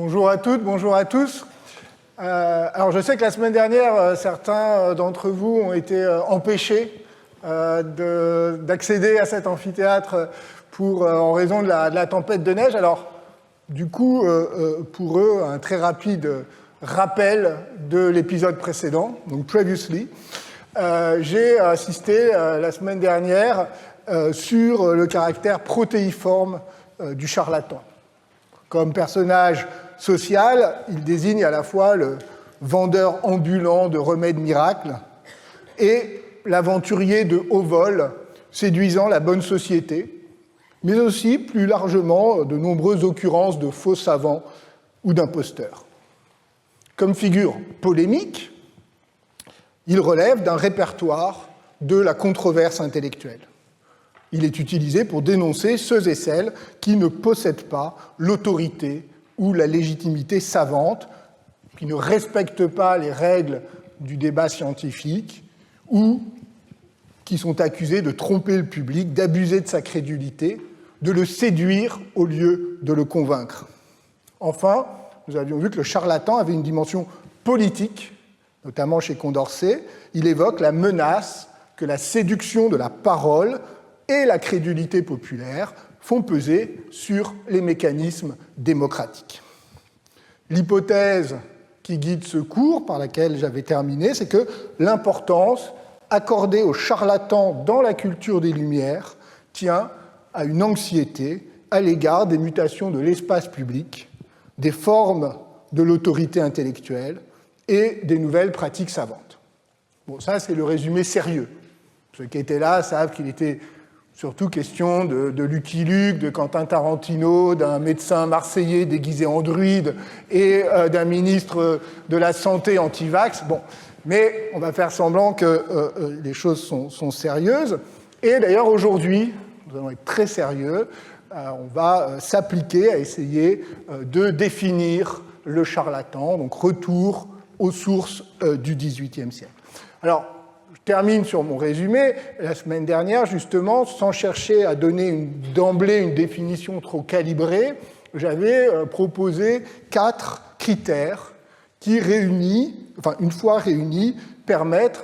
Bonjour à toutes, bonjour à tous. Alors je sais que la semaine dernière, certains d'entre vous ont été empêchés d'accéder à cet amphithéâtre en raison de la tempête de neige. Alors du coup, pour eux, un très rapide rappel de l'épisode précédent, donc previously. J'ai assisté la semaine dernière sur le caractère protéiforme du charlatan. Comme personnage social, il désigne à la fois le vendeur ambulant de remèdes miracles et l'aventurier de haut vol séduisant la bonne société, mais aussi, plus largement, de nombreuses occurrences de faux savants ou d'imposteurs. Comme figure polémique, il relève d'un répertoire de la controverse intellectuelle. Il est utilisé pour dénoncer ceux et celles qui ne possèdent pas l'autorité ou la légitimité savante, qui ne respectent pas les règles du débat scientifique ou qui sont accusés de tromper le public, d'abuser de sa crédulité, de le séduire au lieu de le convaincre. Enfin, nous avions vu que le charlatan avait une dimension politique, notamment chez Condorcet. Il évoque la menace que la séduction de la parole et la crédulité populaire font peser sur les mécanismes démocratiques. L'hypothèse qui guide ce cours, par laquelle j'avais terminé, c'est que l'importance accordée aux charlatans dans la culture des Lumières tient à une anxiété à l'égard des mutations de l'espace public, des formes de l'autorité intellectuelle et des nouvelles pratiques savantes. Bon, ça, c'est le résumé sérieux. Ceux qui étaient là savent qu'il était surtout question de Lucky Luke, de Quentin Tarantino, d'un médecin marseillais déguisé en druide et d'un ministre de la Santé anti-vax. Bon, mais on va faire semblant que les choses sont sérieuses. Et d'ailleurs, aujourd'hui, nous allons être très sérieux. On va s'appliquer à essayer de définir le charlatan, donc retour aux sources du XVIIIe siècle. Alors, je termine sur mon résumé. La semaine dernière, justement, sans chercher à donner d'emblée une définition trop calibrée, j'avais proposé 4 critères qui, une fois réunis, permettent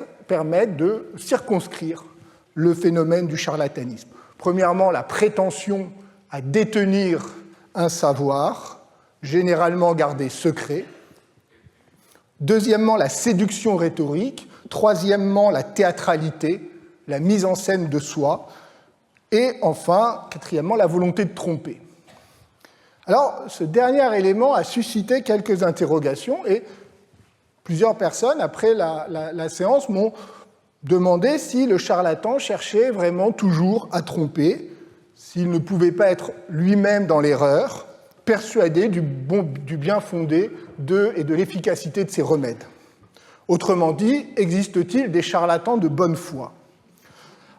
de circonscrire le phénomène du charlatanisme. Premièrement, la prétention à détenir un savoir, généralement gardé secret. Deuxièmement, la séduction rhétorique. Troisièmement, la théâtralité, la mise en scène de soi. Et enfin, quatrièmement, la volonté de tromper. Alors, ce dernier élément a suscité quelques interrogations et plusieurs personnes, après la séance, m'ont demandé si le charlatan cherchait vraiment toujours à tromper, s'il ne pouvait pas être lui-même dans l'erreur, persuadé du bien fondé et de l'efficacité de ses remèdes. Autrement dit, existe-t-il des charlatans de bonne foi ?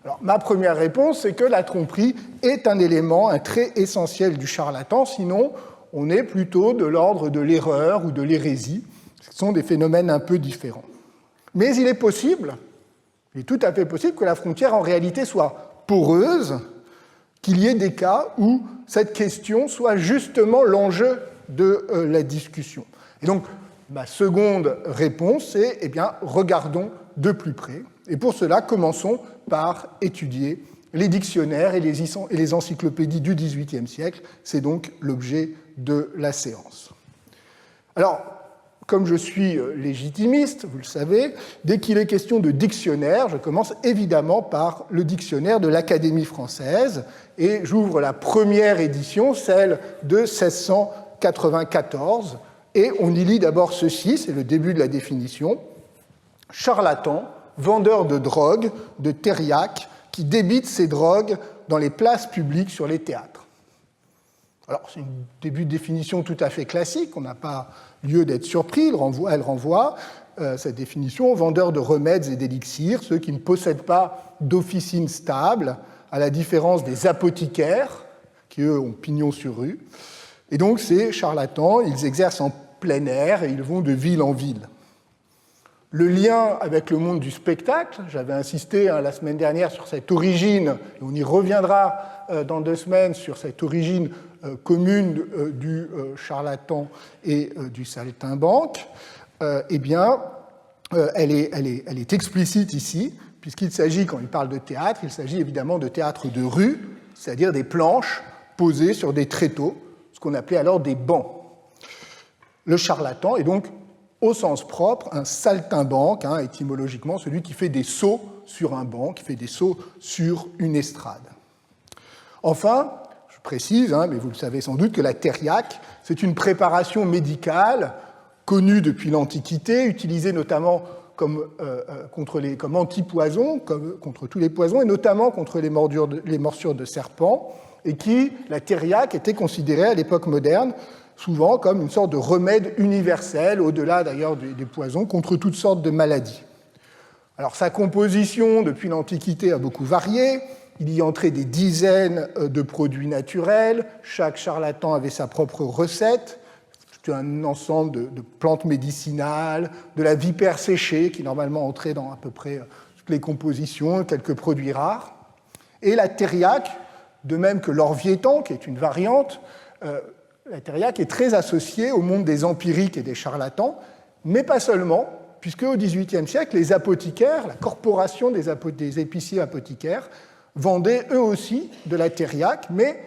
Alors, ma première réponse, c'est que la tromperie est un élément, un trait essentiel du charlatan, sinon on est plutôt de l'ordre de l'erreur ou de l'hérésie. Ce sont des phénomènes un peu différents. Mais il est tout à fait possible que la frontière en réalité soit poreuse, qu'il y ait des cas où cette question soit justement l'enjeu de la discussion. Et donc, ma seconde réponse, c'est regardons de plus près. Et pour cela, commençons par étudier les dictionnaires et les encyclopédies du XVIIIe siècle. C'est donc l'objet de la séance. Alors, comme je suis légitimiste, vous le savez, dès qu'il est question de dictionnaire, je commence évidemment par le dictionnaire de l'Académie française et j'ouvre la première édition, celle de 1694, et on y lit d'abord ceci, c'est le début de la définition. Charlatan, vendeur de drogue, de thériaque, qui débite ses drogues dans les places publiques sur les théâtres. Alors, c'est un début de définition tout à fait classique, on n'a pas lieu d'être surpris, elle renvoie cette définition aux vendeurs de remèdes et d'élixirs, ceux qui ne possèdent pas d'officine stable, à la différence des apothicaires, qui eux ont pignon sur rue. Et donc, ces charlatans, ils exercent en plein air et ils vont de ville en ville. Le lien avec le monde du spectacle, j'avais insisté la semaine dernière sur cette origine, et on y reviendra dans 2 semaines, sur cette origine commune du charlatan et du saltimbanque, eh bien, elle est explicite ici, puisqu'il s'agit, quand il parle de théâtre, il s'agit évidemment de théâtre de rue, c'est-à-dire des planches posées sur des tréteaux, ce qu'on appelait alors des bancs. Le charlatan est donc, au sens propre, un saltimbanque, étymologiquement, celui qui fait des sauts sur un banc, qui fait des sauts sur une estrade. Enfin, je précise, mais vous le savez sans doute, que la thériaque, c'est une préparation médicale connue depuis l'Antiquité, utilisée notamment comme antipoison, contre tous les poisons, et notamment contre les morsures de serpents, et qui, la thériaque, était considérée à l'époque moderne souvent comme une sorte de remède universel, au-delà d'ailleurs des poisons, contre toutes sortes de maladies. Alors sa composition, depuis l'Antiquité, a beaucoup varié. Il y entrait des dizaines de produits naturels. Chaque charlatan avait sa propre recette. C'était un ensemble de plantes médicinales, de la vipère séchée, qui normalement entrait dans à peu près toutes les compositions, quelques produits rares. Et la thériaque, de même que l'orviétan, qui est une variante, la thériaque est très associée au monde des empiriques et des charlatans, mais pas seulement, puisque au XVIIIe siècle, les apothicaires, la corporation des épiciers apothicaires, vendaient eux aussi de la thériaque, mais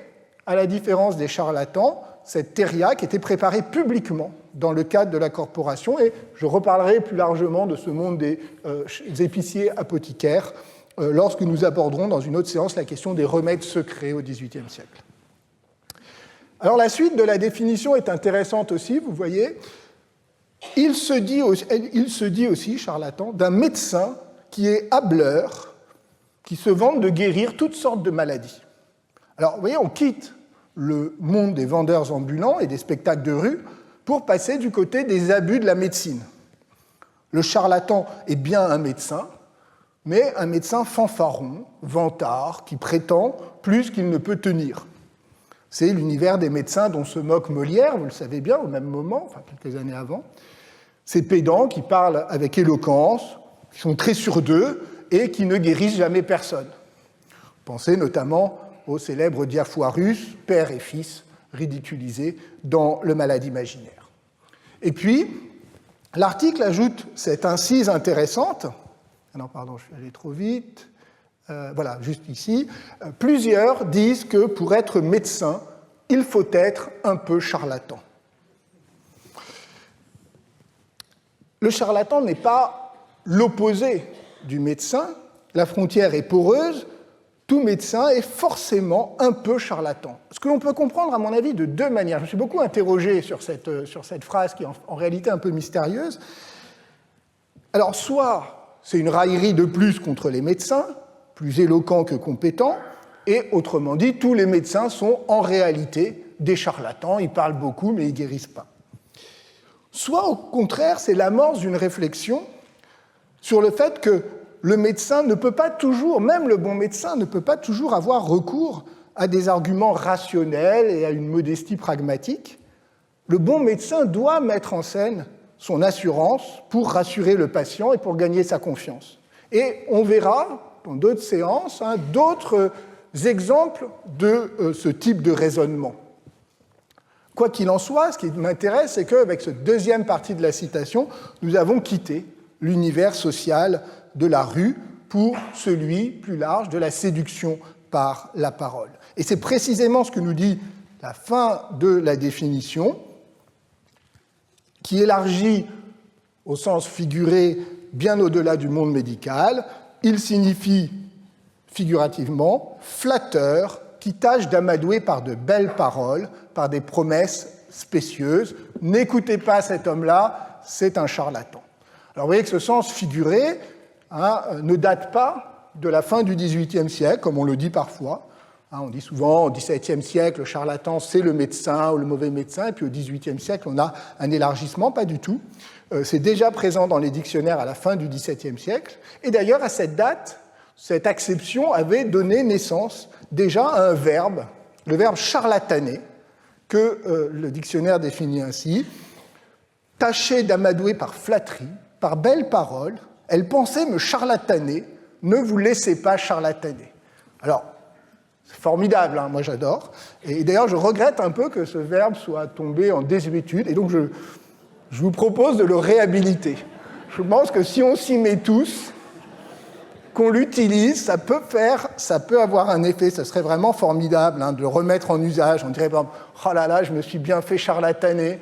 à la différence des charlatans, cette thériaque était préparée publiquement dans le cadre de la corporation, et je reparlerai plus largement de ce monde des épiciers apothicaires lorsque nous aborderons dans une autre séance la question des remèdes secrets au XVIIIe siècle. Alors la suite de la définition est intéressante aussi, vous voyez. Il se dit aussi, charlatan, d'un médecin qui est hâbleur, qui se vante de guérir toutes sortes de maladies. Alors vous voyez, on quitte le monde des vendeurs ambulants et des spectacles de rue pour passer du côté des abus de la médecine. Le charlatan est bien un médecin, mais un médecin fanfaron, vantard, qui prétend plus qu'il ne peut tenir. C'est l'univers des médecins dont se moque Molière, vous le savez bien, au même moment, enfin quelques années avant. Ces pédants qui parlent avec éloquence, qui sont très sûrs d'eux et qui ne guérissent jamais personne. Pensez notamment au célèbre Diafoirus, père et fils, ridiculisés dans Le Malade imaginaire. Et puis, l'article ajoute cette incise intéressante. Ah non, pardon, je suis allé trop vite. Voilà, juste ici. Plusieurs disent que pour être médecin, il faut être un peu charlatan. Le charlatan n'est pas l'opposé du médecin. La frontière est poreuse. Tout médecin est forcément un peu charlatan. Ce que l'on peut comprendre, à mon avis, de 2 manières. Je me suis beaucoup interrogé sur cette phrase qui est en réalité un peu mystérieuse. Alors, soit c'est une raillerie de plus contre les médecins, plus éloquents que compétents, et autrement dit, tous les médecins sont en réalité des charlatans, ils parlent beaucoup mais ils ne guérissent pas. Soit au contraire, c'est l'amorce d'une réflexion sur le fait que le médecin ne peut pas toujours, même le bon médecin, ne peut pas toujours avoir recours à des arguments rationnels et à une modestie pragmatique. Le bon médecin doit mettre en scène son assurance pour rassurer le patient et pour gagner sa confiance. Et on verra dans d'autres séances, d'autres exemples de ce type de raisonnement. Quoi qu'il en soit, ce qui m'intéresse, c'est qu'avec cette deuxième partie de la citation, nous avons quitté l'univers social de la rue pour celui plus large de la séduction par la parole. Et c'est précisément ce que nous dit la fin de la définition, qui élargit au sens figuré bien au-delà du monde médical. Il signifie, figurativement, flatteur qui tâche d'amadouer par de belles paroles, par des promesses spécieuses. N'écoutez pas cet homme-là, c'est un charlatan. Alors vous voyez que ce sens figuré ne date pas de la fin du XVIIIe siècle, comme on le dit parfois. On dit souvent, au XVIIe siècle, le charlatan, c'est le médecin ou le mauvais médecin, et puis au XVIIIe siècle, on a un élargissement, pas du tout. C'est déjà présent dans les dictionnaires à la fin du XVIIe siècle. Et d'ailleurs, à cette date, cette acception avait donné naissance déjà à un verbe, le verbe charlataner, que le dictionnaire définit ainsi: tâcher d'amadouer par flatterie, par belles paroles, elle pensait me charlataner, ne vous laissez pas charlataner. Alors, c'est formidable, hein, moi j'adore. Et d'ailleurs, je regrette un peu que ce verbe soit tombé en désuétude, et donc je vous propose de le réhabiliter. Je pense que si on s'y met tous, qu'on l'utilise, ça peut avoir un effet, ça serait vraiment formidable hein, de le remettre en usage. On dirait par exemple, oh là là, je me suis bien fait charlataner,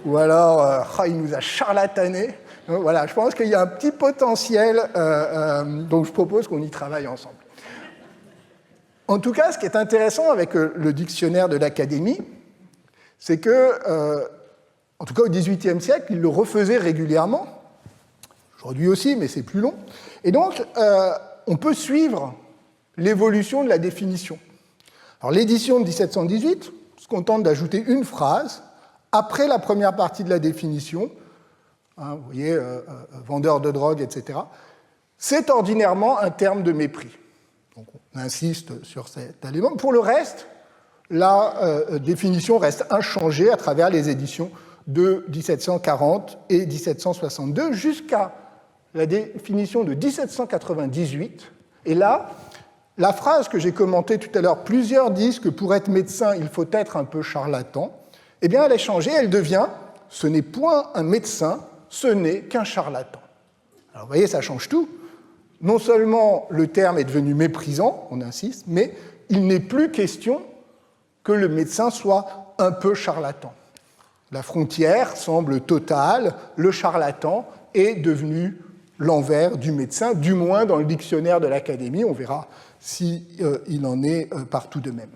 ou alors, oh, il nous a charlatané. Donc, voilà, je pense qu'il y a un petit potentiel, donc je propose qu'on y travaille ensemble. En tout cas, ce qui est intéressant avec le dictionnaire de l'Académie, c'est que, en tout cas au XVIIIe siècle, il le refaisait régulièrement. Aujourd'hui aussi, mais c'est plus long. Et donc, on peut suivre l'évolution de la définition. Alors, l'édition de 1718 se contente d'ajouter une phrase après la première partie de la définition. Hein, vous voyez, vendeur de drogue, etc. C'est ordinairement un terme de mépris. Donc, on insiste sur cet élément. Pour le reste, la définition reste inchangée à travers les éditions de 1740 et 1762 jusqu'à la définition de 1798. Et là, la phrase que j'ai commentée tout à l'heure, plusieurs disent que pour être médecin, il faut être un peu charlatan, eh bien, elle est changée, elle devient « ce n'est point un médecin, ce n'est qu'un charlatan ». Alors, vous voyez, ça change tout. Non seulement le terme est devenu méprisant, on insiste, mais il n'est plus question que le médecin soit un peu charlatan. La frontière semble totale, le charlatan est devenu l'envers du médecin, du moins dans le dictionnaire de l'Académie, on verra s'il en est partout de même.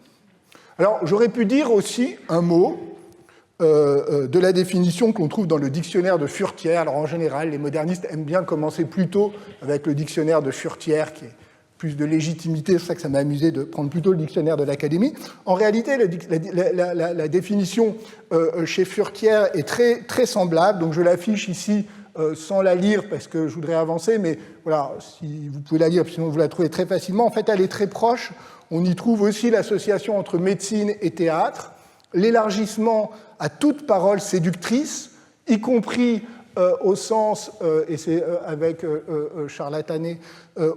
Alors, j'aurais pu dire aussi un mot de la définition que l'on trouve dans le dictionnaire de Furetière. Alors, en général, les modernistes aiment bien commencer plutôt avec le dictionnaire de Furetière, qui est plus de légitimité, c'est pour ça que ça m'a amusé de prendre plutôt le dictionnaire de l'Académie. En réalité, la définition chez Furetière est très, très semblable, donc je l'affiche ici sans la lire parce que je voudrais avancer, mais voilà, si vous pouvez la lire, sinon vous la trouvez très facilement. En fait, elle est très proche. On y trouve aussi l'association entre médecine et théâtre, l'élargissement à toute parole séductrice, y compris au sens, et c'est avec charlatané,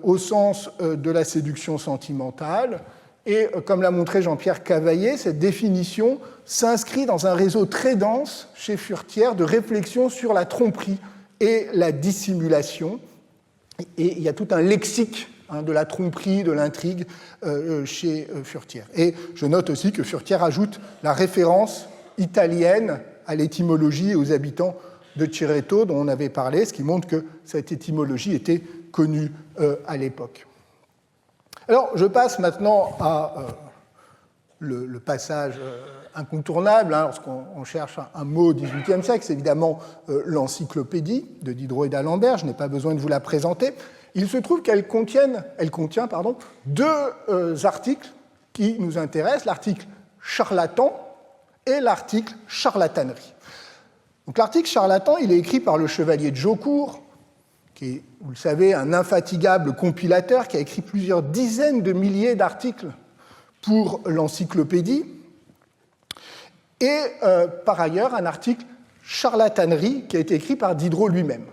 au sens de la séduction sentimentale. Et comme l'a montré Jean-Pierre Cavaillé, cette définition s'inscrit dans un réseau très dense chez Furetière de réflexion sur la tromperie et la dissimulation. Et il y a tout un lexique de la tromperie, de l'intrigue chez Furetière. Et je note aussi que Furetière ajoute la référence italienne à l'étymologie et aux habitants de Cerreto dont on avait parlé, ce qui montre que cette étymologie était connue à l'époque. Alors, je passe maintenant à le passage incontournable, hein, lorsqu'on cherche un mot au XVIIIe siècle, c'est évidemment l'encyclopédie de Diderot et d'Alembert, je n'ai pas besoin de vous la présenter. Il se trouve qu'elle contient deux articles qui nous intéressent, l'article charlatan et l'article charlatanerie. Donc, l'article charlatan, il est écrit par le chevalier de Jaucourt, qui est, vous le savez, un infatigable compilateur qui a écrit plusieurs dizaines de milliers d'articles pour l'encyclopédie, et par ailleurs un article charlatanerie qui a été écrit par Diderot lui-même.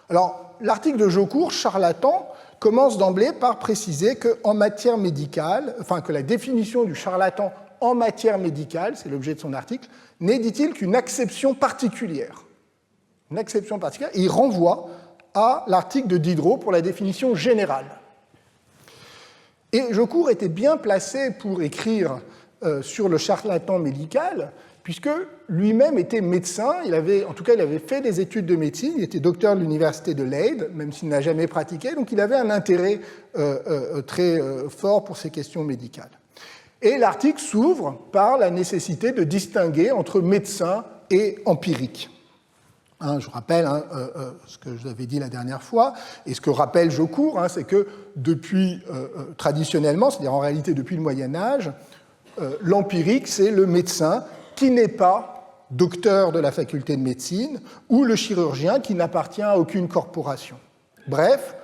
Alors, l'article de Jaucourt, charlatan, commence d'emblée par préciser qu'en matière médicale, enfin que la définition du charlatan en matière médicale, c'est l'objet de son article, n'est, dit-il, qu'une acception particulière. Une acception particulière, et il renvoie à l'article de Diderot pour la définition générale. Et Jaucourt était bien placé pour écrire sur le charlatan médical, puisque lui-même était médecin, il avait fait des études de médecine, il était docteur de l'université de Leyde, même s'il n'a jamais pratiqué, donc il avait un intérêt très fort pour ces questions médicales. Et l'article s'ouvre par la nécessité de distinguer entre médecin et empirique. Je rappelle ce que je vous avais dit la dernière fois, et ce que rappelle Jaucourt, c'est que depuis, traditionnellement, c'est-à-dire en réalité depuis le Moyen-Âge, l'empirique, c'est le médecin qui n'est pas docteur de la faculté de médecine ou le chirurgien qui n'appartient à aucune corporation. Bref,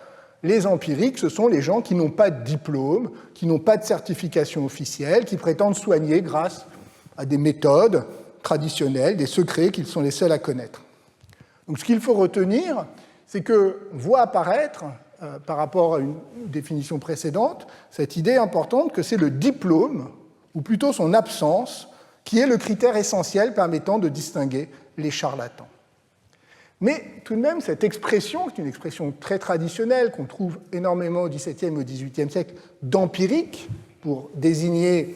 les empiriques, ce sont les gens qui n'ont pas de diplôme, qui n'ont pas de certification officielle, qui prétendent soigner grâce à des méthodes traditionnelles, des secrets qu'ils sont les seuls à connaître. Donc ce qu'il faut retenir, c'est qu'on voit apparaître, par rapport à une définition précédente, cette idée importante que c'est le diplôme, ou plutôt son absence, qui est le critère essentiel permettant de distinguer les charlatans. Mais tout de même, cette expression, qui est une expression très traditionnelle, qu'on trouve énormément au XVIIe et au XVIIIe siècle, d'empirique, pour désigner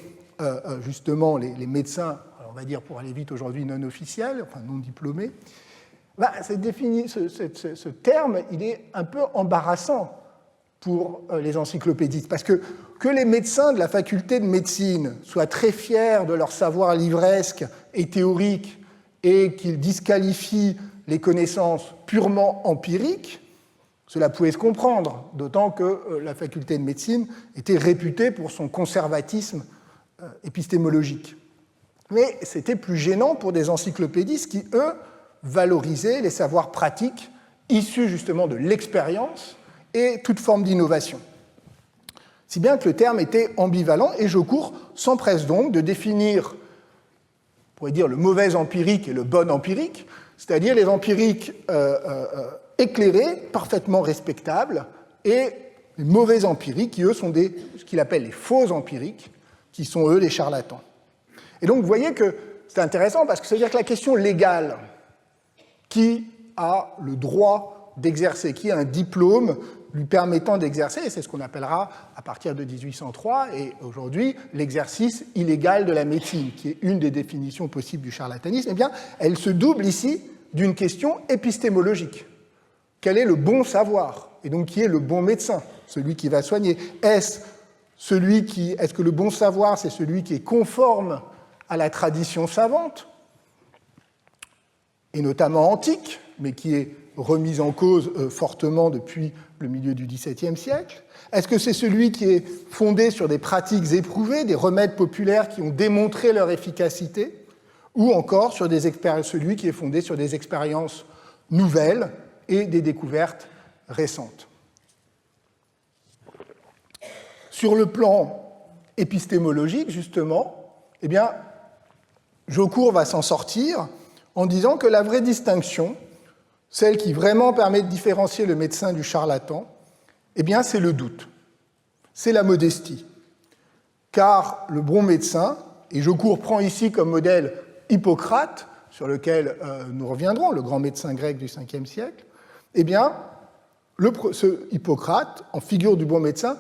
justement les médecins, on va dire pour aller vite aujourd'hui non officiels, enfin non diplômés, ce terme, il est un peu embarrassant pour les encyclopédistes, parce que les médecins de la faculté de médecine soient très fiers de leur savoir livresque et théorique et qu'ils disqualifient les connaissances purement empiriques, cela pouvait se comprendre, d'autant que la faculté de médecine était réputée pour son conservatisme épistémologique. Mais c'était plus gênant pour des encyclopédistes qui, eux, valorisaient les savoirs pratiques issus justement de l'expérience et toute forme d'innovation. Si bien que le terme était ambivalent, et Jaucourt s'empresse donc de définir, on pourrait dire, le mauvais empirique et le bon empirique, c'est-à-dire les empiriques éclairés, parfaitement respectables, et les mauvais empiriques, qui eux sont ce qu'il appelle les faux empiriques, qui sont eux les charlatans. Et donc vous voyez que c'est intéressant parce que ça veut dire que la question légale, qui a le droit d'exercer, qui a un diplôme lui permettant d'exercer, et c'est ce qu'on appellera à partir de 1803 et aujourd'hui l'exercice illégal de la médecine, qui est une des définitions possibles du charlatanisme, eh bien, elle se double ici d'une question épistémologique. Quel est le bon savoir? Et donc, qui est le bon médecin, celui qui va soigner? Est-ce que le bon savoir, c'est celui qui est conforme à la tradition savante, et notamment antique, mais qui est remise en cause fortement depuis le milieu du XVIIe siècle? Est-ce que c'est celui qui est fondé sur des pratiques éprouvées, des remèdes populaires qui ont démontré leur efficacité, ou encore sur celui qui est fondé sur des expériences nouvelles et des découvertes récentes? Sur le plan épistémologique, justement, eh bien, Jaucourt va s'en sortir en disant que la vraie distinction, celle qui vraiment permet de différencier le médecin du charlatan, eh bien, c'est le doute, c'est la modestie. Car le bon médecin, et Jaucourt prend ici comme modèle Hippocrate, sur lequel nous reviendrons, le grand médecin grec du Ve siècle, eh bien, ce Hippocrate, en figure du bon médecin,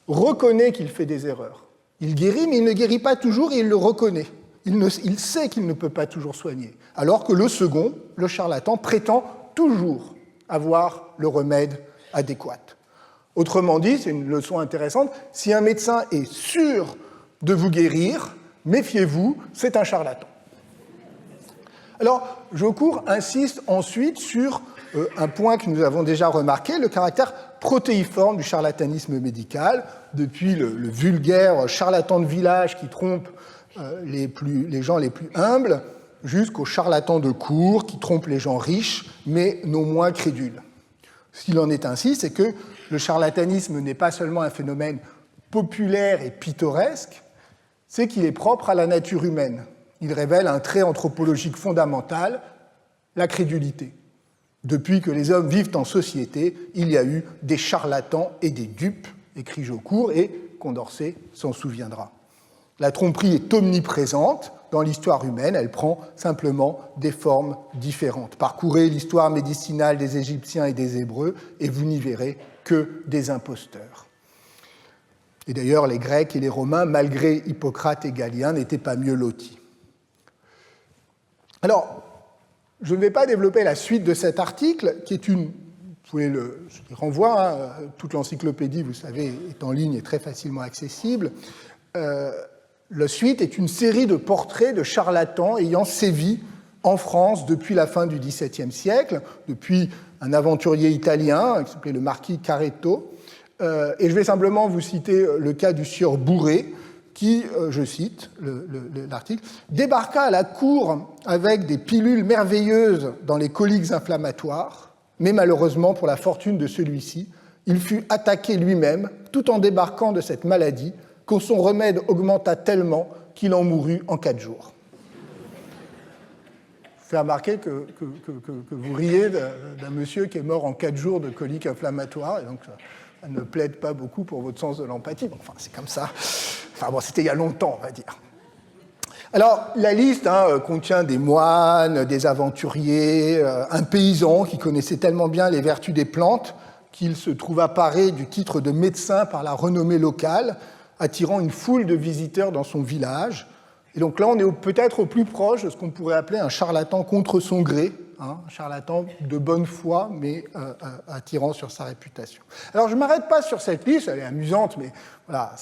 reconnaît qu'il fait des erreurs. Il guérit, mais il ne guérit pas toujours et il le reconnaît. Il sait qu'il ne peut pas toujours soigner, alors que le second, le charlatan, prétend toujours avoir le remède adéquat. Autrement dit, c'est une leçon intéressante, si un médecin est sûr de vous guérir, méfiez-vous, c'est un charlatan. Alors, Jaucourt insiste ensuite sur un point que nous avons déjà remarqué, le caractère protéiforme du charlatanisme médical, depuis le vulgaire charlatan de village qui trompe les gens les plus humbles, jusqu'au charlatan de cour qui trompe les gens riches, mais non moins crédules. Ce qu'il en est ainsi, c'est que le charlatanisme n'est pas seulement un phénomène populaire et pittoresque, c'est qu'il est propre à la nature humaine. Il révèle un trait anthropologique fondamental, la crédulité. Depuis que les hommes vivent en société, il y a eu des charlatans et des dupes, écrit Jaucourt, et Condorcet s'en souviendra. La tromperie est omniprésente dans l'histoire humaine, elle prend simplement des formes différentes. Parcourez l'histoire médicinale des Égyptiens et des Hébreux et vous n'y verrez que des imposteurs. Et d'ailleurs, les Grecs et les Romains, malgré Hippocrate et Galien, n'étaient pas mieux lotis. Alors, je ne vais pas développer la suite de cet article, qui est je renvoie, toute l'encyclopédie, vous savez, est en ligne et très facilement accessible. La suite est une série de portraits de charlatans ayant sévi en France depuis la fin du XVIIe siècle, depuis un aventurier italien qui s'appelait le marquis Caretto. Et je vais simplement vous citer le cas du sieur Bourré, qui, je cite l'article, débarqua à la cour avec des pilules merveilleuses dans les coliques inflammatoires, mais malheureusement pour la fortune de celui-ci, il fut attaqué lui-même tout en débarquant de cette maladie, que son remède augmenta tellement qu'il en mourut en 4 jours. fais remarquer que vous riez d'un monsieur qui est mort en 4 jours de colique inflammatoire, et donc ça ne plaide pas beaucoup pour votre sens de l'empathie. Bon, enfin, c'est comme ça. Enfin bon, c'était il y a longtemps, on va dire. Alors, la liste contient des moines, des aventuriers, un paysan qui connaissait tellement bien les vertus des plantes qu'il se trouva paré du titre de médecin par la renommée locale, attirant une foule de visiteurs dans son village. Et donc là, on est peut-être au plus proche de ce qu'on pourrait appeler un charlatan contre son gré, un charlatan de bonne foi, mais attirant sur sa réputation. Alors, je ne m'arrête pas sur cette liste, elle est amusante, mais voilà,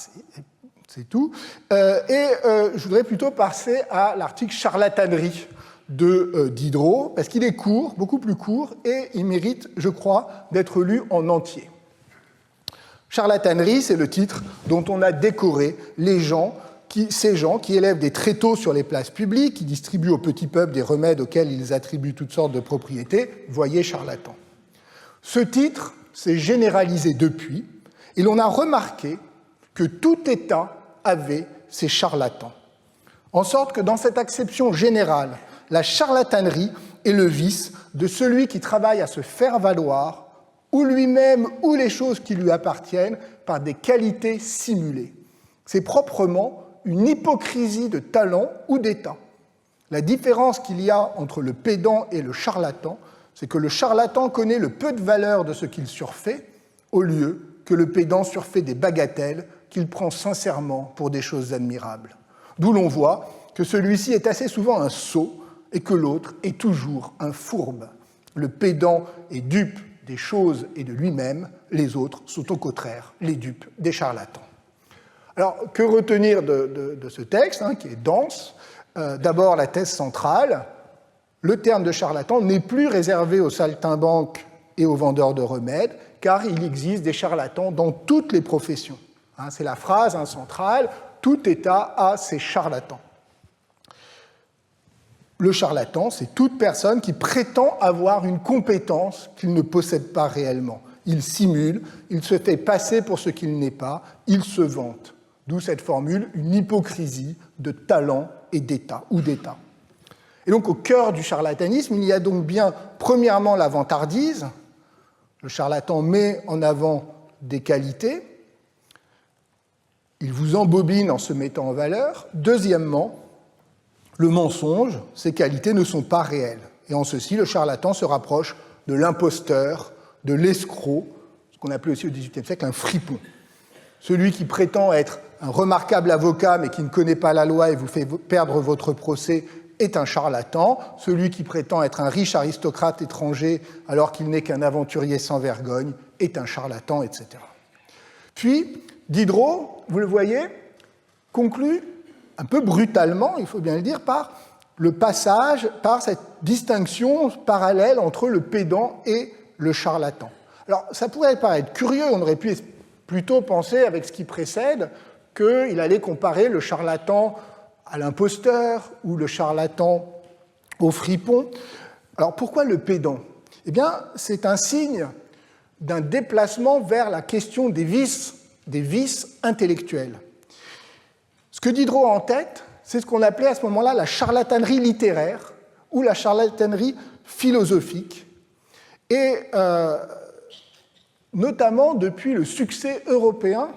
c'est tout. Je voudrais plutôt passer à l'article charlatanerie de Diderot, parce qu'il est court, beaucoup plus court, et il mérite, je crois, d'être lu en entier. Charlatanerie, c'est le titre dont on a décoré ces gens qui élèvent des tréteaux sur les places publiques, qui distribuent au petit peuple des remèdes auxquels ils attribuent toutes sortes de propriétés, voyez charlatans. Ce titre s'est généralisé depuis, et l'on a remarqué que tout État avait ses charlatans. En sorte que dans cette acception générale, la charlatanerie est le vice de celui qui travaille à se faire valoir, ou lui-même ou les choses qui lui appartiennent, par des qualités simulées. C'est proprement une hypocrisie de talent ou d'état. La différence qu'il y a entre le pédant et le charlatan, c'est que le charlatan connaît le peu de valeur de ce qu'il surfait, au lieu que le pédant surfait des bagatelles qu'il prend sincèrement pour des choses admirables. D'où l'on voit que celui-ci est assez souvent un sot et que l'autre est toujours un fourbe. Le pédant est dupe des choses et de lui-même, les autres sont au contraire les dupes des charlatans. Alors, que retenir de ce texte, qui est dense ? D'abord, la thèse centrale, le terme de charlatan n'est plus réservé aux saltimbanques et aux vendeurs de remèdes, car il existe des charlatans dans toutes les professions. C'est la phrase centrale, tout État a ses charlatans. Le charlatan, c'est toute personne qui prétend avoir une compétence qu'il ne possède pas réellement. Il simule, il se fait passer pour ce qu'il n'est pas, il se vante. D'où cette formule, une hypocrisie de talent et d'état, ou d'état. Et donc au cœur du charlatanisme, il y a donc bien, premièrement, la vantardise. Le charlatan met en avant des qualités, il vous embobine en se mettant en valeur. Deuxièmement, le mensonge, ces qualités ne sont pas réelles. Et en ceci, le charlatan se rapproche de l'imposteur, de l'escroc, ce qu'on appelait aussi au XVIIIe siècle un fripon. Celui qui prétend être un remarquable avocat mais qui ne connaît pas la loi et vous fait perdre votre procès est un charlatan. Celui qui prétend être un riche aristocrate étranger alors qu'il n'est qu'un aventurier sans vergogne est un charlatan, etc. Puis, Diderot, vous le voyez, conclut un peu brutalement, il faut bien le dire, par le passage, par cette distinction parallèle entre le pédant et le charlatan. Alors, ça pourrait paraître curieux, on aurait pu plutôt penser, avec ce qui précède, qu'il allait comparer le charlatan à l'imposteur ou le charlatan au fripon. Alors, pourquoi le pédant ? Eh bien, c'est un signe d'un déplacement vers la question des vices intellectuels. Ce que Diderot a en tête, c'est ce qu'on appelait à ce moment-là la charlatanerie littéraire ou la charlatanerie philosophique, et notamment depuis le succès européen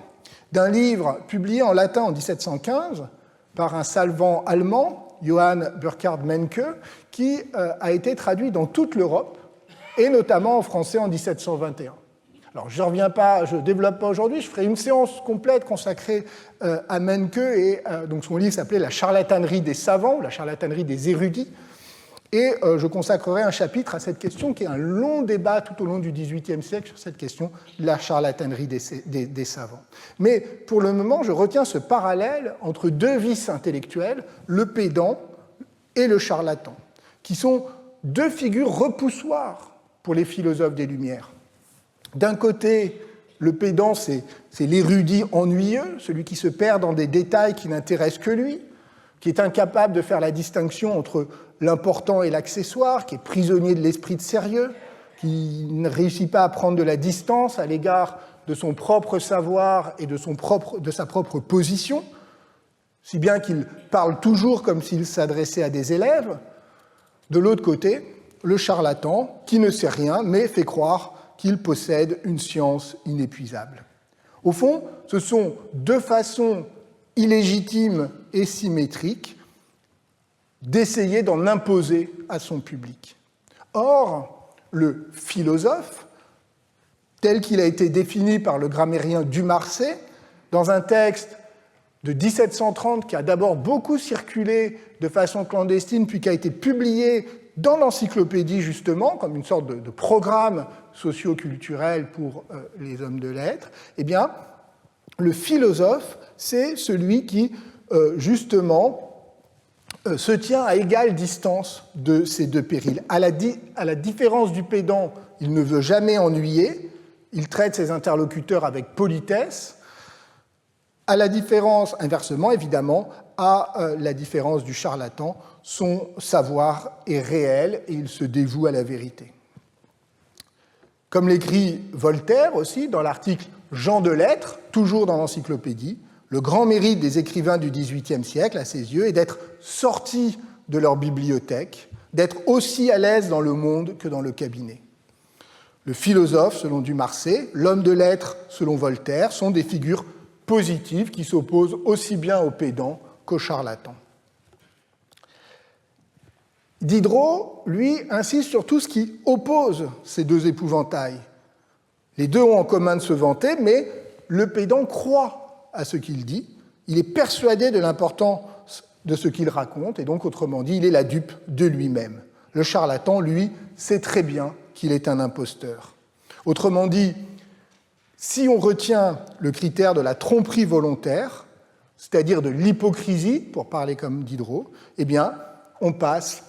d'un livre publié en latin en 1715 par un savant allemand, Johann Burkhard Menke, qui a été traduit dans toute l'Europe, et notamment en français en 1721. Alors, je ne développe pas aujourd'hui, je ferai une séance complète consacrée à Menke, et donc son livre s'appelait « La charlatanerie des savants » ou « La charlatanerie des érudits », et je consacrerai un chapitre à cette question, qui est un long débat tout au long du XVIIIe siècle sur cette question de la charlatanerie des savants. Mais pour le moment, je retiens ce parallèle entre deux vices intellectuels, le pédant et le charlatan, qui sont deux figures repoussoires pour les philosophes des Lumières. D'un côté, le pédant, c'est l'érudit ennuyeux, celui qui se perd dans des détails qui n'intéressent que lui, qui est incapable de faire la distinction entre l'important et l'accessoire, qui est prisonnier de l'esprit de sérieux, qui ne réussit pas à prendre de la distance à l'égard de son propre savoir et de sa propre position, si bien qu'il parle toujours comme s'il s'adressait à des élèves. De l'autre côté, le charlatan qui ne sait rien, mais fait croire qu'il possède une science inépuisable. Au fond, ce sont deux façons illégitimes et symétriques d'essayer d'en imposer à son public. Or, le philosophe, tel qu'il a été défini par le grammairien Dumarsais, dans un texte de 1730 qui a d'abord beaucoup circulé de façon clandestine, puis qui a été publié dans l'encyclopédie, justement, comme une sorte de programme socio-culturel pour les hommes de lettres, eh bien, le philosophe, c'est celui qui, justement, se tient à égale distance de ces deux périls. À la différence du pédant, il ne veut jamais ennuyer, il traite ses interlocuteurs avec politesse. À la différence, inversement, évidemment, à la différence du charlatan, son savoir est réel et il se dévoue à la vérité. Comme l'écrit Voltaire aussi dans l'article Gens de lettres, toujours dans l'encyclopédie, le grand mérite des écrivains du XVIIIe siècle, à ses yeux, est d'être sortis de leur bibliothèque, d'être aussi à l'aise dans le monde que dans le cabinet. Le philosophe, selon Dumarsais, l'homme de lettres, selon Voltaire, sont des figures positives qui s'opposent aussi bien aux pédants qu'aux charlatans. Diderot, lui, insiste sur tout ce qui oppose ces deux épouvantails. Les deux ont en commun de se vanter, mais le pédant croit à ce qu'il dit, il est persuadé de l'importance de ce qu'il raconte, et donc, autrement dit, il est la dupe de lui-même. Le charlatan, lui, sait très bien qu'il est un imposteur. Autrement dit, si on retient le critère de la tromperie volontaire, c'est-à-dire de l'hypocrisie, pour parler comme Diderot, eh bien, on passe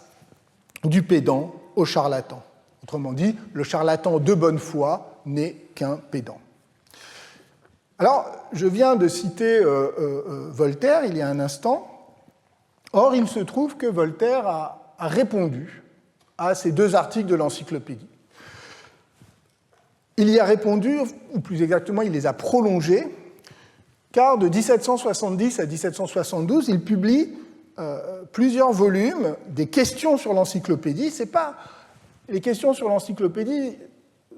du pédant au charlatan. Autrement dit, le charlatan de bonne foi n'est qu'un pédant. Alors, je viens de citer Voltaire il y a un instant. Or, il se trouve que Voltaire a répondu à ces deux articles de l'encyclopédie. Il y a répondu, ou plus exactement, il les a prolongés, car de 1770 à 1772, il publie plusieurs volumes des questions sur l'encyclopédie. Les questions sur l'encyclopédie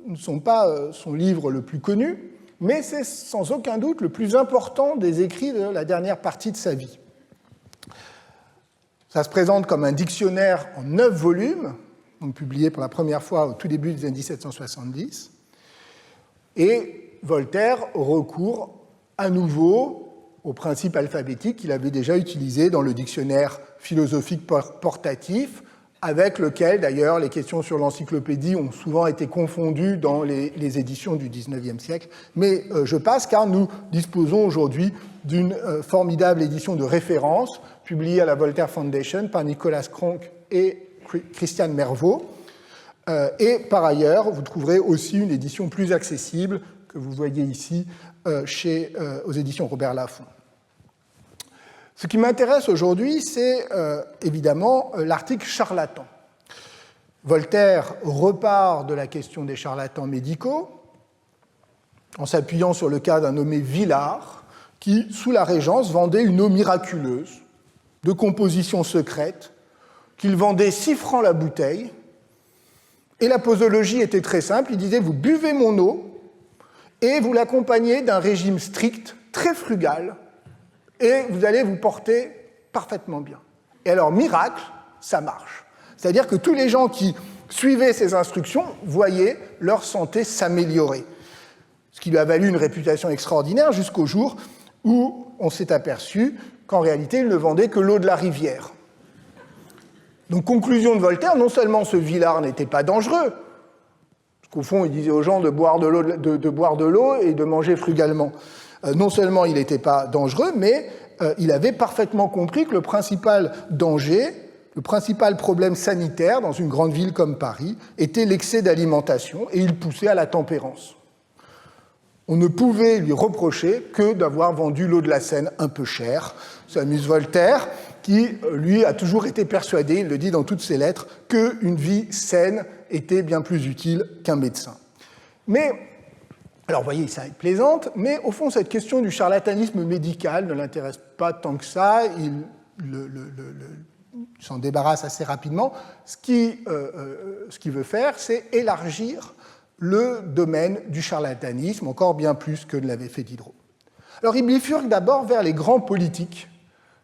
ne sont pas son livre le plus connu, mais c'est sans aucun doute le plus important des écrits de la dernière partie de sa vie. Ça se présente comme un dictionnaire en 9 volumes, donc publié pour la première fois au tout début des années 1770. Et Voltaire recourt à nouveau au principe alphabétique qu'il avait déjà utilisé dans le dictionnaire philosophique portatif, avec lequel, d'ailleurs, les questions sur l'encyclopédie ont souvent été confondues dans les éditions du XIXe siècle. Mais je passe, car nous disposons aujourd'hui d'une formidable édition de référence, publiée à la Voltaire Foundation par Nicolas Cronk et Christiane Mervaux. Et par ailleurs, vous trouverez aussi une édition plus accessible, que vous voyez ici, aux éditions Robert Laffont. Ce qui m'intéresse aujourd'hui, c'est évidemment l'article charlatan. Voltaire repart de la question des charlatans médicaux en s'appuyant sur le cas d'un nommé Villard qui, sous la Régence, vendait une eau miraculeuse de composition secrète qu'il vendait 6 francs la bouteille. Et la posologie était très simple. Il disait « Vous buvez mon eau et vous l'accompagnez d'un régime strict, très frugal, et vous allez vous porter parfaitement bien. » Et alors, miracle, ça marche. C'est-à-dire que tous les gens qui suivaient ces instructions voyaient leur santé s'améliorer. Ce qui lui a valu une réputation extraordinaire jusqu'au jour où on s'est aperçu qu'en réalité, il ne vendait que l'eau de la rivière. Donc, conclusion de Voltaire, non seulement ce Villard n'était pas dangereux, parce qu'au fond, il disait aux gens de boire de l'eau et de manger frugalement. Non seulement il n'était pas dangereux, mais il avait parfaitement compris que le principal danger, le principal problème sanitaire dans une grande ville comme Paris était l'excès d'alimentation, et il poussait à la tempérance. On ne pouvait lui reprocher que d'avoir vendu l'eau de la Seine un peu cher. Ça amuse Voltaire, qui, lui, a toujours été persuadé, il le dit dans toutes ses lettres, qu'une vie saine était bien plus utile qu'un médecin. Mais, alors vous voyez, ça plaisante, mais au fond, cette question du charlatanisme médical ne l'intéresse pas tant que ça. s'en débarrasse assez rapidement. Ce qu'il veut faire, c'est élargir le domaine du charlatanisme, encore bien plus que ne l'avait fait Diderot. Alors il bifurque d'abord vers les grands politiques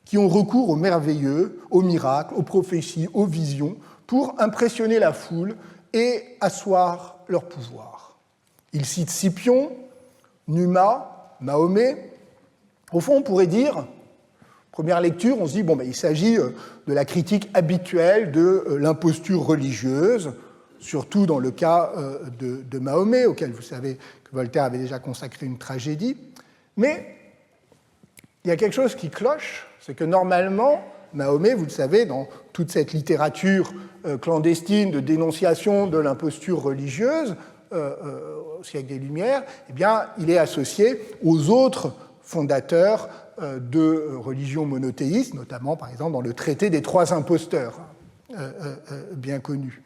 qui ont recours au merveilleux, aux miracles, aux prophéties, aux visions, pour impressionner la foule et asseoir leur pouvoir. Il cite Scipion, Numa, Mahomet. Au fond, on pourrait dire, première lecture, on se dit, il s'agit de la critique habituelle de l'imposture religieuse, surtout dans le cas de Mahomet, auquel vous savez que Voltaire avait déjà consacré une tragédie. Mais il y a quelque chose qui cloche, c'est que normalement, Mahomet, vous le savez, dans toute cette littérature clandestine de dénonciation de l'imposture religieuse au siècle des Lumières, eh bien, il est associé aux autres fondateurs de religions monothéistes, notamment, par exemple, dans le traité des trois imposteurs, bien connu.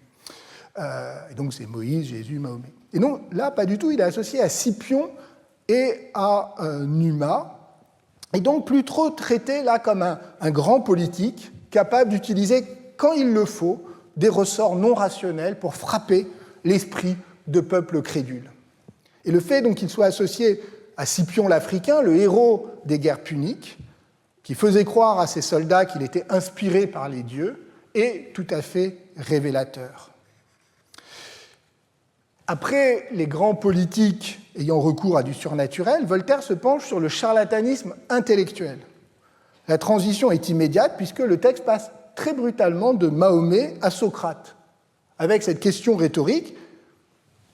Et donc, c'est Moïse, Jésus, Mahomet. Et non, là, pas du tout, il est associé à Scipion et à Numa, et donc plus trop traité là comme un grand politique capable d'utiliser, quand il le faut, des ressorts non rationnels pour frapper l'esprit de peuples crédules. Et le fait donc qu'il soit associé à Scipion l'Africain, le héros des guerres puniques, qui faisait croire à ses soldats qu'il était inspiré par les dieux, est tout à fait révélateur. Après les grands politiques ayant recours à du surnaturel, Voltaire se penche sur le charlatanisme intellectuel. La transition est immédiate puisque le texte passe très brutalement de Mahomet à Socrate, avec cette question rhétorique: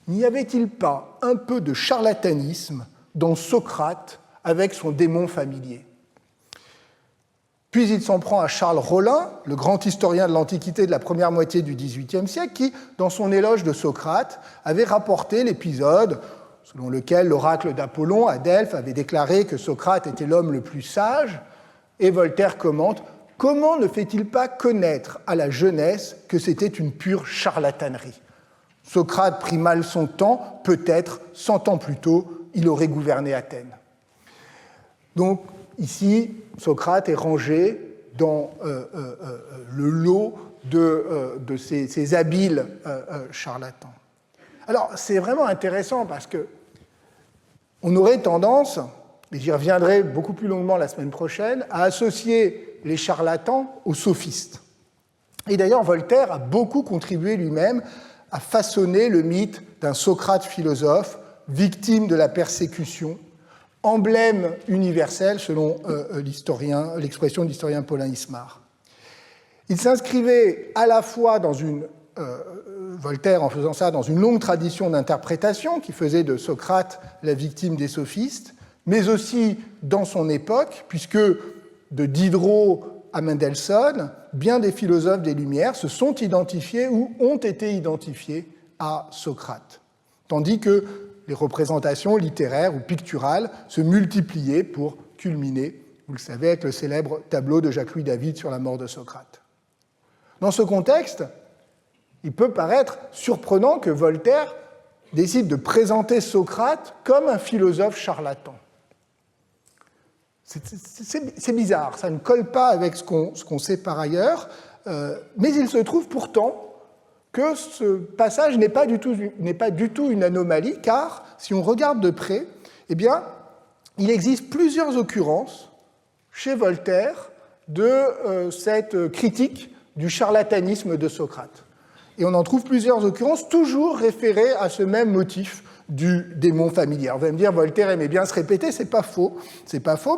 n'y avait-il pas un peu de charlatanisme dans Socrate avec son démon familier ? Puis il s'en prend à Charles Rollin, le grand historien de l'Antiquité de la première moitié du XVIIIe siècle, qui, dans son éloge de Socrate, avait rapporté l'épisode selon lequel l'oracle d'Apollon à Delphes avait déclaré que Socrate était l'homme le plus sage, et Voltaire commente: comment ne fait-il pas connaître à la jeunesse que c'était une pure charlatanerie ? Socrate prit mal son temps, peut-être 100 ans plus tôt, il aurait gouverné Athènes. Donc, ici, Socrate est rangé dans le lot de ces habiles charlatans. Alors, c'est vraiment intéressant parce que on aurait tendance, et j'y reviendrai beaucoup plus longuement la semaine prochaine, à associer les charlatans aux sophistes. Et d'ailleurs, Voltaire a beaucoup contribué lui-même à façonner le mythe d'un Socrate philosophe, victime de la persécution, emblème universel selon l'expression de l'historien Paulin Ismar. Il s'inscrivait à la fois dans Voltaire, en faisant ça, dans une longue tradition d'interprétation qui faisait de Socrate la victime des sophistes, mais aussi dans son époque, puisque de Diderot à Mendelssohn, bien des philosophes des Lumières se sont identifiés ou ont été identifiés à Socrate, tandis que les représentations littéraires ou picturales se multipliaient pour culminer, vous le savez, avec le célèbre tableau de Jacques-Louis David sur la mort de Socrate. Dans ce contexte, il peut paraître surprenant que Voltaire décide de présenter Socrate comme un philosophe charlatan. C'est bizarre, ça ne colle pas avec ce qu'on sait par ailleurs, mais il se trouve pourtant que ce passage n'est pas du tout une anomalie, car si on regarde de près, eh bien, il existe plusieurs occurrences chez Voltaire de cette critique du charlatanisme de Socrate. Et on en trouve plusieurs occurrences, toujours référées à ce même motif du démon familier. Alors, vous allez me dire, Voltaire aimait bien se répéter, c'est pas faux,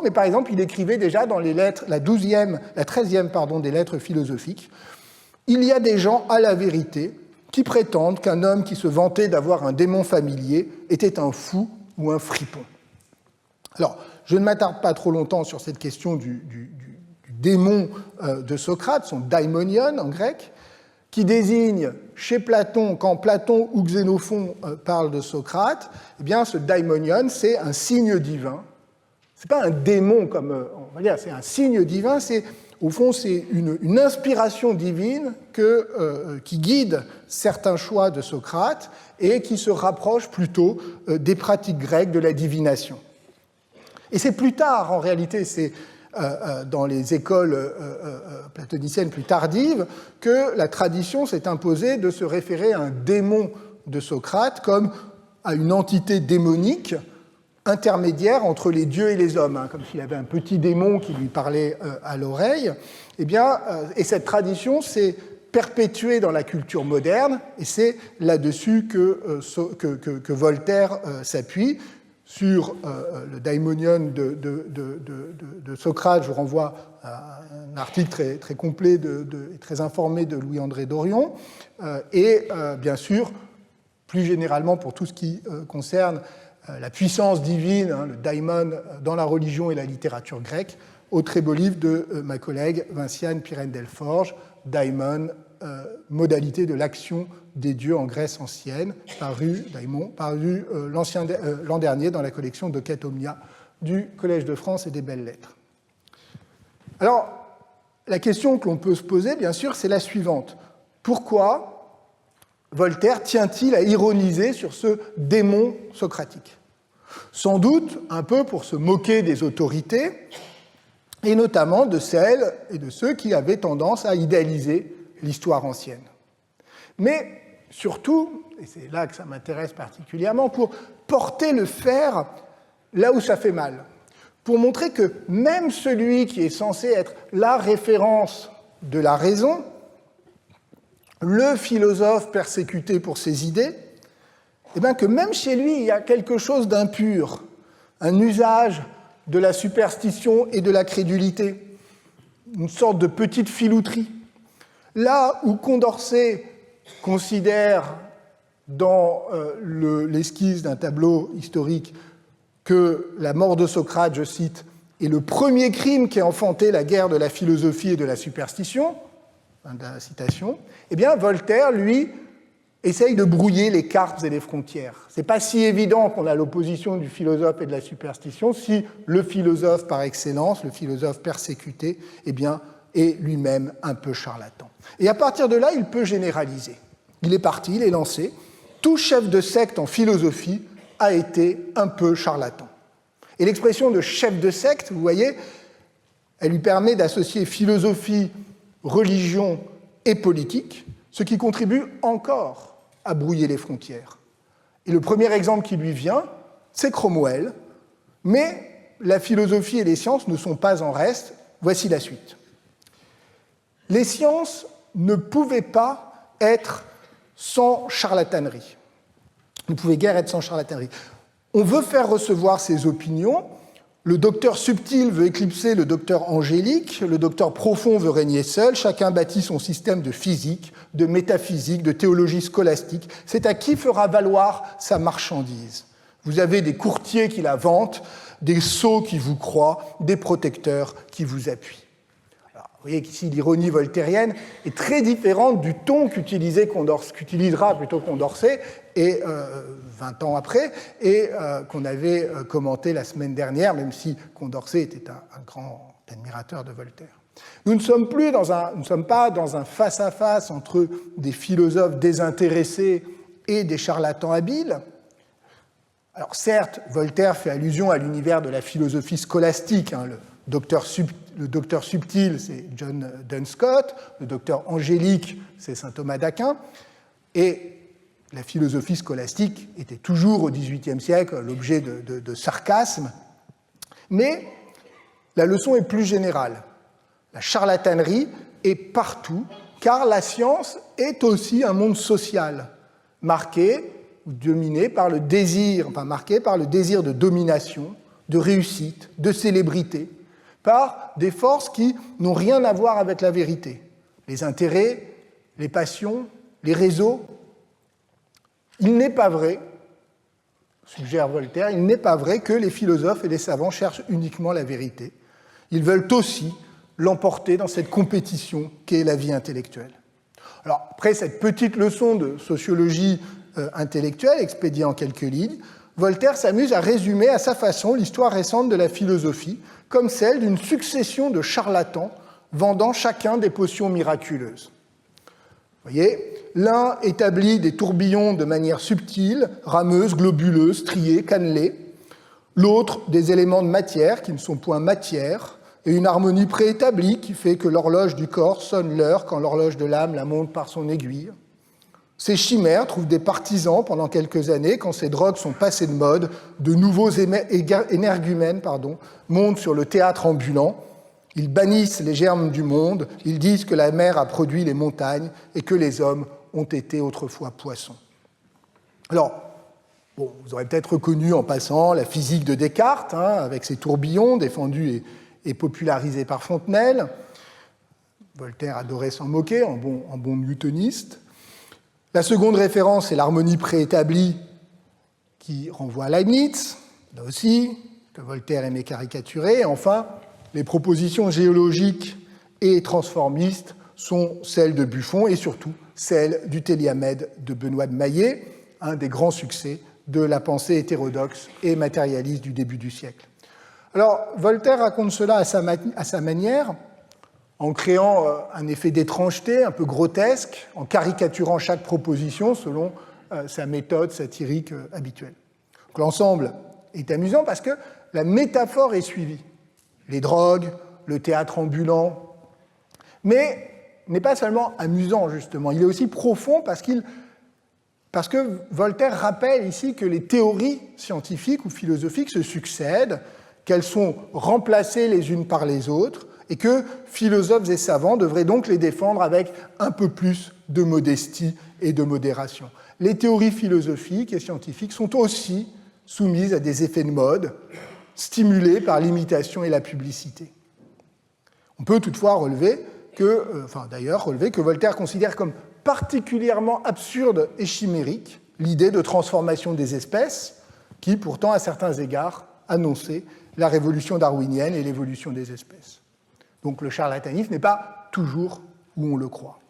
mais par exemple, il écrivait déjà dans les lettres, la 13e des lettres philosophiques: il y a des gens à la vérité qui prétendent qu'un homme qui se vantait d'avoir un démon familier était un fou ou un fripon. Alors, je ne m'attarde pas trop longtemps sur cette question du démon de Socrate, son daimonion en grec, qui désigne chez Platon, quand Platon ou Xénophon parlent de Socrate, eh bien ce daimonion, c'est un signe divin. C'est pas un démon comme on va dire, c'est un signe divin. Au fond, c'est une inspiration divine qui guide certains choix de Socrate et qui se rapproche plutôt des pratiques grecques de la divination. Et c'est plus tard, en réalité, c'est dans les écoles platoniciennes plus tardives que la tradition s'est imposée de se référer à un démon de Socrate comme à une entité démonique intermédiaire entre les dieux et les hommes, comme s'il avait un petit démon qui lui parlait à l'oreille. Et cette tradition s'est perpétuée dans la culture moderne, et c'est là-dessus que Voltaire s'appuie. Sur le Daimonion de Socrate, je vous renvoie à un article très, très complet et très informé de Louis-André Dorion, et bien sûr, plus généralement pour tout ce qui concerne la puissance divine, le daimon dans la religion et la littérature grecque, au très beau livre de ma collègue Vinciane Pirène-Delforge, Daimon, modalité de l'action des dieux en Grèce ancienne, paru l'an dernier dans la collection Docet Omnia du Collège de France et des Belles Lettres. Alors, la question que l'on peut se poser, bien sûr, c'est la suivante. Pourquoi Voltaire tient-il à ironiser sur ce démon socratique ? Sans doute un peu pour se moquer des autorités, et notamment de celles et de ceux qui avaient tendance à idéaliser l'histoire ancienne. Mais surtout, et c'est là que ça m'intéresse particulièrement, pour porter le fer là où ça fait mal, pour montrer que même celui qui est censé être la référence de la raison, le philosophe persécuté pour ses idées, eh bien que même chez lui, il y a quelque chose d'impur, un usage de la superstition et de la crédulité, une sorte de petite filouterie. Là où Condorcet considère dans l'esquisse d'un tableau historique que la mort de Socrate, je cite, est le premier crime qui a enfanté la guerre de la philosophie et de la superstition, fin de la citation, eh bien Voltaire, lui, essaye de brouiller les cartes et les frontières. Ce n'est pas si évident qu'on a l'opposition du philosophe et de la superstition si le philosophe par excellence, le philosophe persécuté, eh bien, est lui-même un peu charlatan. Et à partir de là, il peut généraliser. Il est parti, il est lancé. Tout chef de secte en philosophie a été un peu charlatan. Et l'expression de chef de secte, vous voyez, elle lui permet d'associer philosophie, religion et politique, ce qui contribue encore à brouiller les frontières. Et le premier exemple qui lui vient, c'est Cromwell, mais la philosophie et les sciences ne sont pas en reste. Voici la suite. Les sciences ne pouvaient pas être sans charlatanerie. Ne pouvaient guère être sans charlatanerie. On veut faire recevoir ses opinions. Le docteur subtil veut éclipser le docteur angélique. Le docteur profond veut régner seul. Chacun bâtit son système de physique, de métaphysique, de théologie scolastique. C'est à qui fera valoir sa marchandise. Vous avez des courtiers qui la vantent, des sots qui vous croient, des protecteurs qui vous appuient. Vous voyez qu'ici, l'ironie voltairienne est très différente du ton qu'utilisera plutôt Condorcet, et 20 ans après, et qu'on avait commenté la semaine dernière, même si Condorcet était un grand admirateur de Voltaire. Nous ne sommes pas dans un face-à-face entre des philosophes désintéressés et des charlatans habiles. Alors certes, Voltaire fait allusion à l'univers de la philosophie scolastique, le docteur subtil, c'est John Dunscott, le docteur angélique, c'est saint Thomas d'Aquin, et la philosophie scolastique était toujours au XVIIIe siècle l'objet de sarcasmes, mais la leçon est plus générale. La charlatanerie est partout, car la science est aussi un monde social, marqué ou dominé par le désir, marqué par le désir de domination, de réussite, de célébrité, par des forces qui n'ont rien à voir avec la vérité. Les intérêts, les passions, les réseaux. Il n'est pas vrai, suggère Voltaire, il n'est pas vrai que les philosophes et les savants cherchent uniquement la vérité. Ils veulent aussi l'emporter dans cette compétition qu'est la vie intellectuelle. Alors, après cette petite leçon de sociologie intellectuelle expédiée en quelques lignes, Voltaire s'amuse à résumer à sa façon l'histoire récente de la philosophie comme celle d'une succession de charlatans vendant chacun des potions miraculeuses. Vous voyez, l'un établit des tourbillons de manière subtile, rameuse, globuleuse, striée, cannelée, l'autre des éléments de matière qui ne sont point matière, et une harmonie préétablie qui fait que l'horloge du corps sonne l'heure quand l'horloge de l'âme la monte par son aiguille. Ces chimères trouvent des partisans pendant quelques années quand ces drogues sont passées de mode, de nouveaux énergumènes montent sur le théâtre ambulant. Ils bannissent les germes du monde, ils disent que la mer a produit les montagnes et que les hommes ont été autrefois poissons. Alors, bon, vous aurez peut-être reconnu en passant la physique de Descartes, avec ses tourbillons défendus et popularisés par Fontenelle. Voltaire adorait s'en moquer en bon newtoniste. La seconde référence est l'harmonie préétablie qui renvoie à Leibniz, là aussi, que Voltaire aimait caricaturer. Et enfin, les propositions géologiques et transformistes sont celles de Buffon et surtout celles du Téliamède de Benoît de Maillet, un des grands succès de la pensée hétérodoxe et matérialiste du début du siècle. Alors, Voltaire raconte cela à sa manière, en créant un effet d'étrangeté un peu grotesque, en caricaturant chaque proposition selon sa méthode satirique habituelle. Donc, l'ensemble est amusant parce que la métaphore est suivie. Les drogues, le théâtre ambulant, mais n'est pas seulement amusant, justement, il est aussi profond parce que Voltaire rappelle ici que les théories scientifiques ou philosophiques se succèdent, qu'elles sont remplacées les unes par les autres, et que philosophes et savants devraient donc les défendre avec un peu plus de modestie et de modération. Les théories philosophiques et scientifiques sont aussi soumises à des effets de mode, stimulés par l'imitation et la publicité. On peut toutefois relever que Voltaire considère comme particulièrement absurde et chimérique l'idée de transformation des espèces, qui pourtant, à certains égards, annonçait la révolution darwinienne et l'évolution des espèces. Donc le charlatanisme n'est pas toujours où on le croit.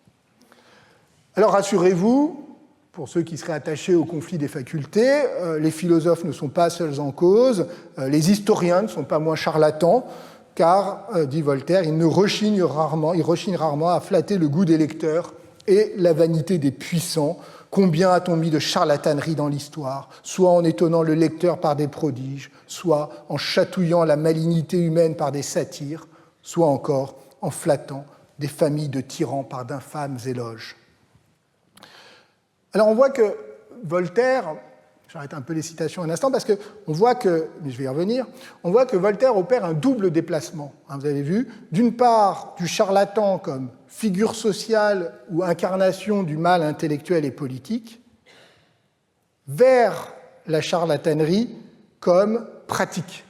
Alors rassurez-vous, pour ceux qui seraient attachés au conflit des facultés, les philosophes ne sont pas seuls en cause, les historiens ne sont pas moins charlatans, car, dit Voltaire, ils rechignent rarement à flatter le goût des lecteurs et la vanité des puissants. Combien a-t-on mis de charlatanerie dans l'histoire, soit en étonnant le lecteur par des prodiges, soit en chatouillant la malignité humaine par des satires, soit encore en flattant des familles de tyrans par d'infâmes éloges. Alors on voit que Voltaire, j'arrête un peu les citations un instant parce qu'on voit que, mais je vais y revenir, on voit que Voltaire opère un double déplacement. Vous avez vu, d'une part, du charlatan comme figure sociale ou incarnation du mal intellectuel et politique, vers la charlatanerie comme pratique.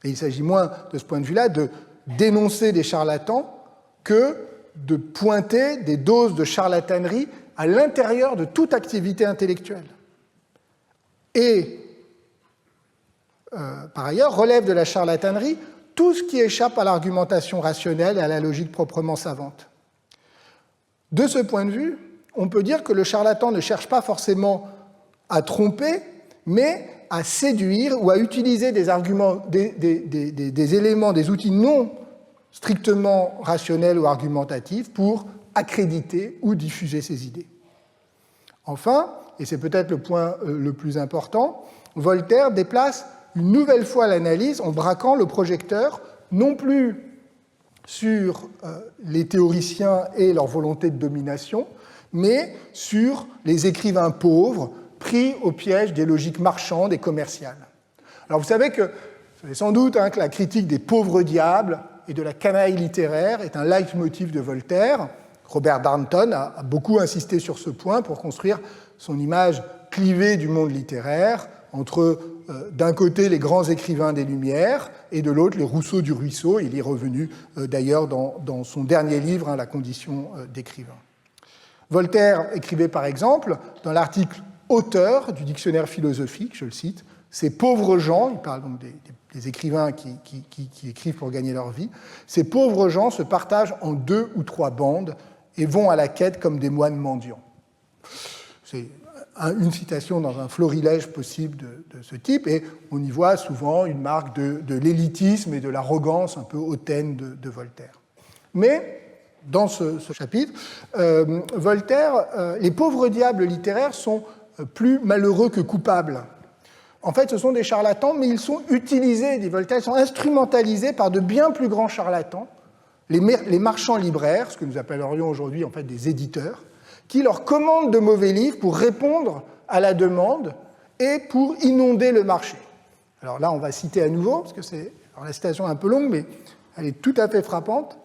Et il s'agit moins, de ce point de vue-là, de dénoncer des charlatans que de pointer des doses de charlatanerie à l'intérieur de toute activité intellectuelle. Et, par ailleurs, relève de la charlatanerie tout ce qui échappe à l'argumentation rationnelle et à la logique proprement savante. De ce point de vue, on peut dire que le charlatan ne cherche pas forcément à tromper, mais à séduire ou à utiliser des arguments, des éléments, des outils non strictement rationnels ou argumentatifs pour accréditer ou diffuser ses idées. Enfin, et c'est peut-être le point le plus important, Voltaire déplace une nouvelle fois l'analyse en braquant le projecteur non plus sur les théoriciens et leur volonté de domination, mais sur les écrivains pauvres pris au piège des logiques marchandes et commerciales. Alors vous savez sans doute que la critique des pauvres diables et de la canaille littéraire est un leitmotiv de Voltaire. Robert Darnton a beaucoup insisté sur ce point pour construire son image clivée du monde littéraire, entre d'un côté les grands écrivains des Lumières et de l'autre les Rousseau du ruisseau. Il y est revenu d'ailleurs dans son dernier livre, La condition d'écrivain. Voltaire écrivait par exemple dans l'article auteur du dictionnaire philosophique, je le cite, « Ces pauvres gens », il parle donc des écrivains qui écrivent pour gagner leur vie, « ces pauvres gens se partagent en 2 ou 3 bandes et vont à la quête comme des moines mendiants ». C'est une citation dans un florilège possible de ce type, et on y voit souvent une marque de l'élitisme et de l'arrogance un peu hautaine de Voltaire. Mais, dans ce chapitre, Voltaire, les pauvres diables littéraires sont plus malheureux que coupables. En fait, ce sont des charlatans, mais ils sont utilisés, dit Voltaire, ils sont instrumentalisés par de bien plus grands charlatans, les marchands libraires, ce que nous appellerions aujourd'hui en fait des éditeurs, qui leur commandent de mauvais livres pour répondre à la demande et pour inonder le marché. Alors là, on va citer à nouveau, parce que la citation est un peu longue, mais elle est tout à fait frappante.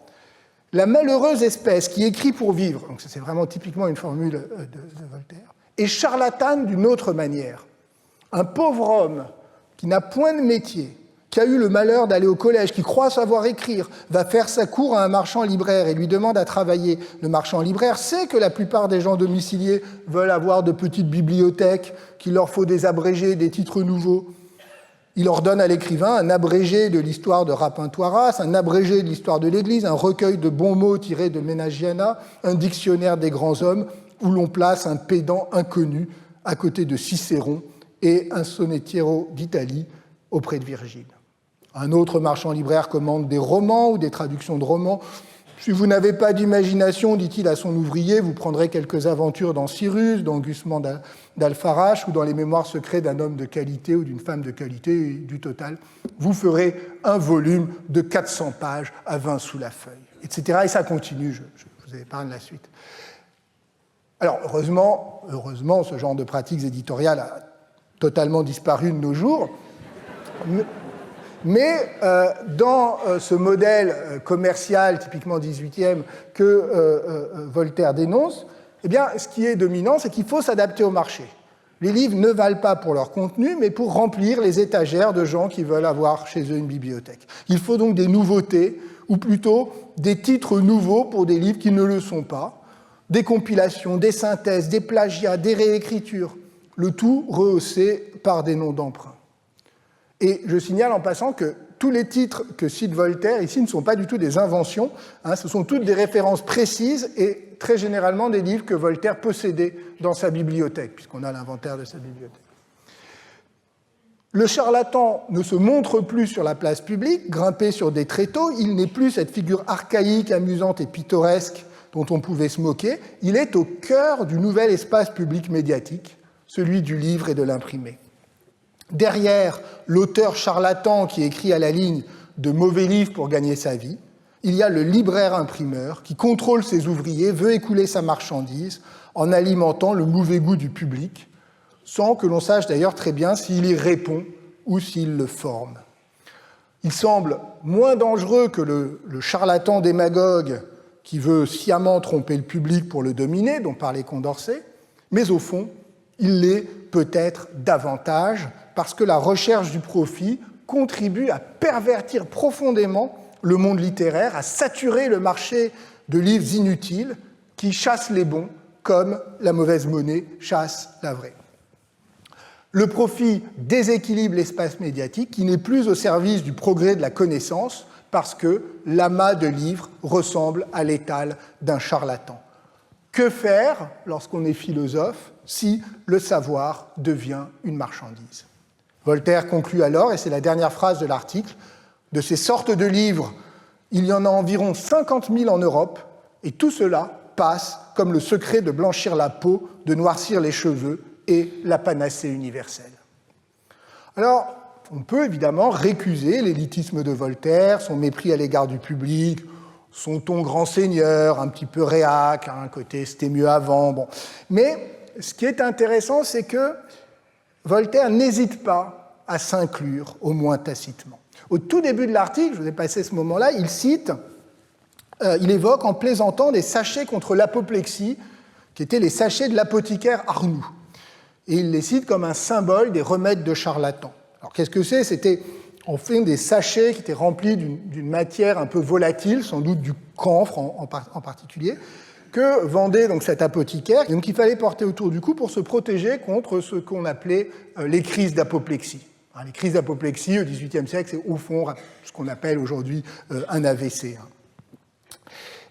La malheureuse espèce qui écrit pour vivre, donc c'est vraiment typiquement une formule de Voltaire, est charlatane d'une autre manière. Un pauvre homme qui n'a point de métier, qui a eu le malheur d'aller au collège, qui croit savoir écrire, va faire sa cour à un marchand libraire et lui demande à travailler. Le marchand libraire sait que la plupart des gens domiciliés veulent avoir de petites bibliothèques, qu'il leur faut des abrégés, des titres nouveaux. Il ordonne à l'écrivain un abrégé de l'histoire de Rapin-Thoiras, un abrégé de l'histoire de l'Église, un recueil de bons mots tirés de Ménagiana, un dictionnaire des grands hommes, où l'on place un pédant inconnu à côté de Cicéron et un sonettiero d'Italie auprès de Virgile. Un autre marchand libraire commande des romans ou des traductions de romans. Si vous n'avez pas d'imagination, dit-il à son ouvrier, vous prendrez quelques aventures dans Cyrus, dans Gusman d'Alfarache ou dans les mémoires secrets d'un homme de qualité ou d'une femme de qualité, et du total, vous ferez un volume de 400 pages à 20 sous la feuille, etc. Et ça continue, je vous épargne la suite. Alors, heureusement, ce genre de pratiques éditoriales a totalement disparu de nos jours. Mais dans ce modèle commercial, typiquement 18e, que Voltaire dénonce, eh bien, ce qui est dominant, c'est qu'il faut s'adapter au marché. Les livres ne valent pas pour leur contenu, mais pour remplir les étagères de gens qui veulent avoir chez eux une bibliothèque. Il faut donc des nouveautés, ou plutôt des titres nouveaux pour des livres qui ne le sont pas, des compilations, des synthèses, des plagiats, des réécritures, le tout rehaussé par des noms d'emprunt. Et je signale en passant que tous les titres que cite Voltaire ici ne sont pas du tout des inventions, ce sont toutes des références précises et très généralement des livres que Voltaire possédait dans sa bibliothèque, puisqu'on a l'inventaire de sa bibliothèque. Le charlatan ne se montre plus sur la place publique, grimpé sur des tréteaux, il n'est plus cette figure archaïque, amusante et pittoresque dont on pouvait se moquer, il est au cœur du nouvel espace public médiatique, celui du livre et de l'imprimé. Derrière l'auteur charlatan qui écrit à la ligne de mauvais livres pour gagner sa vie, il y a le libraire-imprimeur qui contrôle ses ouvriers, veut écouler sa marchandise en alimentant le mauvais goût du public, sans que l'on sache d'ailleurs très bien s'il y répond ou s'il le forme. Il semble moins dangereux que le charlatan démagogue qui veut sciemment tromper le public pour le dominer, dont parlait Condorcet, mais au fond, il l'est peut-être davantage parce que la recherche du profit contribue à pervertir profondément le monde littéraire, à saturer le marché de livres inutiles qui chassent les bons comme la mauvaise monnaie chasse la vraie. Le profit déséquilibre l'espace médiatique qui n'est plus au service du progrès de la connaissance parce que l'amas de livres ressemble à l'étal d'un charlatan. Que faire lorsqu'on est philosophe si le savoir devient une marchandise ? Voltaire conclut alors, et c'est la dernière phrase de l'article, de ces sortes de livres, il y en a environ 50 000 en Europe, et tout cela passe comme le secret de blanchir la peau, de noircir les cheveux et la panacée universelle. Alors, on peut évidemment récuser l'élitisme de Voltaire, son mépris à l'égard du public, son ton grand seigneur, un petit peu réac, un côté c'était mieux avant. Bon. Mais ce qui est intéressant, c'est que Voltaire n'hésite pas à s'inclure, au moins tacitement. Au tout début de l'article, je vous ai passé ce moment-là, il évoque en plaisantant des sachets contre l'apoplexie, qui étaient les sachets de l'apothicaire Arnoux. Et il les cite comme un symbole des remèdes de charlatans. Alors qu'est-ce que c'est ? C'était en fait des sachets qui étaient remplis d'une matière un peu volatile, sans doute du camphre en particulier, que vendait donc cet apothicaire, et donc il fallait porter autour du cou pour se protéger contre ce qu'on appelait les crises d'apoplexie. Les crises d'apoplexie au XVIIIe siècle, c'est au fond ce qu'on appelle aujourd'hui un AVC.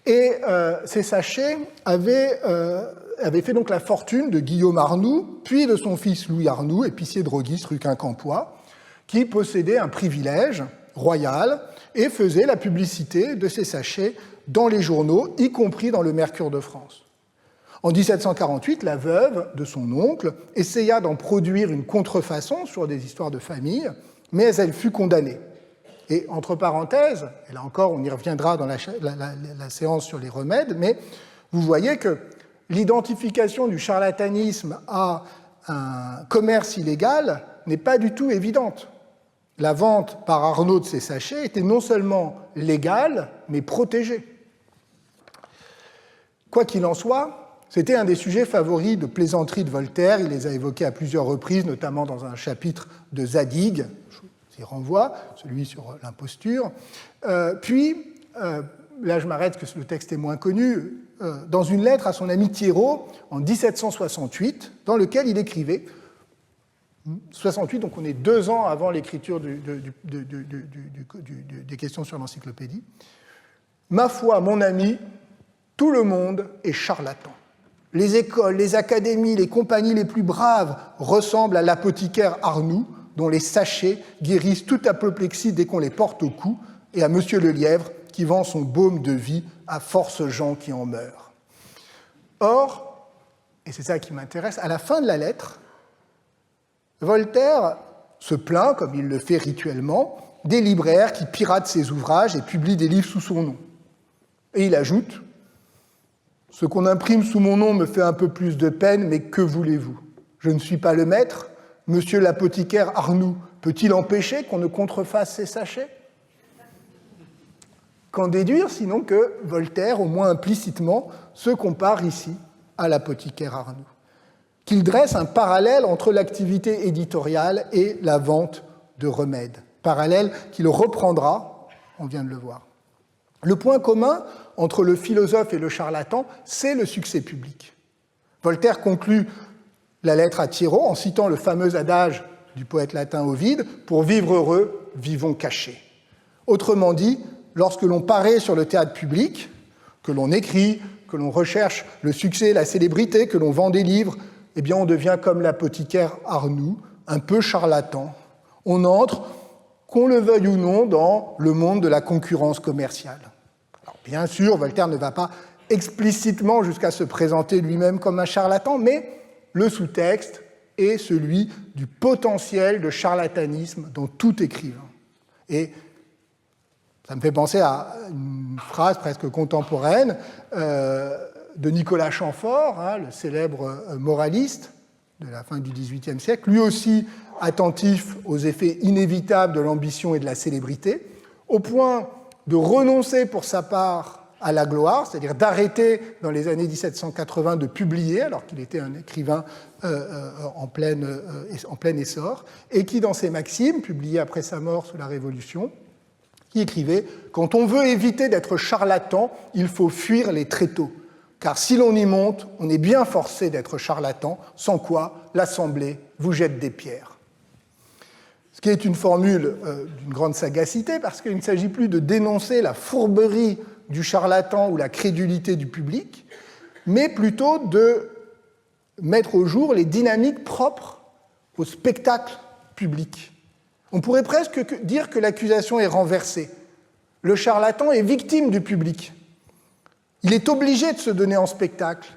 Et ces sachets avaient fait donc la fortune de Guillaume Arnoux, puis de son fils Louis Arnoux, épicier droguiste rue Quincampoix, qui possédait un privilège royal et faisait la publicité de ces sachets dans les journaux, y compris dans le Mercure de France. En 1748, la veuve de son oncle essaya d'en produire une contrefaçon sur des histoires de famille, mais elle fut condamnée. Et entre parenthèses, et là encore on y reviendra dans la séance sur les remèdes, mais vous voyez que l'identification du charlatanisme à un commerce illégal n'est pas du tout évidente. La vente par Arnaud de ces sachets était non seulement légale, mais protégée. Quoi qu'il en soit, c'était un des sujets favoris de plaisanterie de Voltaire. Il les a évoqués à plusieurs reprises, notamment dans un chapitre de Zadig, je vous y renvoie, celui sur l'imposture. Puis, là je m'arrête parce que le texte est moins connu, dans une lettre à son ami Thiéraut en 1768, dans lequel il écrivait, 68, donc on est 2 ans avant l'écriture des questions sur l'encyclopédie. « Ma foi, mon ami, tout le monde est charlatan. Les écoles, les académies, les compagnies les plus braves ressemblent à l'apothicaire Arnoux, dont les sachets guérissent toute apoplexie dès qu'on les porte au cou, et à Monsieur Lelièvre, qui vend son baume de vie à force gens qui en meurent. » Or, et c'est ça qui m'intéresse, à la fin de la lettre, Voltaire se plaint, comme il le fait rituellement, des libraires qui piratent ses ouvrages et publient des livres sous son nom. Et il ajoute « Ce qu'on imprime sous mon nom me fait un peu plus de peine, mais que voulez-vous? Je ne suis pas le maître. Monsieur l'apothicaire Arnoux peut-il empêcher qu'on ne contrefasse ses sachets ?» Qu'en déduire, sinon que Voltaire, au moins implicitement, se compare ici à l'apothicaire Arnoux, qu'il dresse un parallèle entre l'activité éditoriale et la vente de remèdes, parallèle qu'il reprendra, on vient de le voir. Le point commun entre le philosophe et le charlatan, c'est le succès public. Voltaire conclut la lettre à Thiéraut en citant le fameux adage du poète latin Ovide, « Pour vivre heureux, vivons cachés ». Autrement dit, lorsque l'on paraît sur le théâtre public, que l'on écrit, que l'on recherche le succès, la célébrité, que l'on vend des livres, eh bien on devient comme l'apothicaire Arnoux, un peu charlatan. On entre, qu'on le veuille ou non, dans le monde de la concurrence commerciale. Alors, bien sûr, Voltaire ne va pas explicitement jusqu'à se présenter lui-même comme un charlatan, mais le sous-texte est celui du potentiel de charlatanisme dans tout écrivain. Et ça me fait penser à une phrase presque contemporaine de Nicolas Chamfort, le célèbre moraliste de la fin du XVIIIe siècle, lui aussi attentif aux effets inévitables de l'ambition et de la célébrité, au point de renoncer pour sa part à la gloire, c'est-à-dire d'arrêter dans les années 1780 de publier, alors qu'il était un écrivain en plein essor, et qui, dans ses maximes, publiées après sa mort sous la Révolution, qui écrivait « Quand on veut éviter d'être charlatan, il faut fuir les tréteaux. Car si l'on y monte, on est bien forcé d'être charlatan, sans quoi l'Assemblée vous jette des pierres. » Ce qui est une formule d'une grande sagacité, parce qu'il ne s'agit plus de dénoncer la fourberie du charlatan ou la crédulité du public, mais plutôt de mettre au jour les dynamiques propres au spectacle public. On pourrait presque dire que l'accusation est renversée. Le charlatan est victime du public. Il est obligé de se donner en spectacle.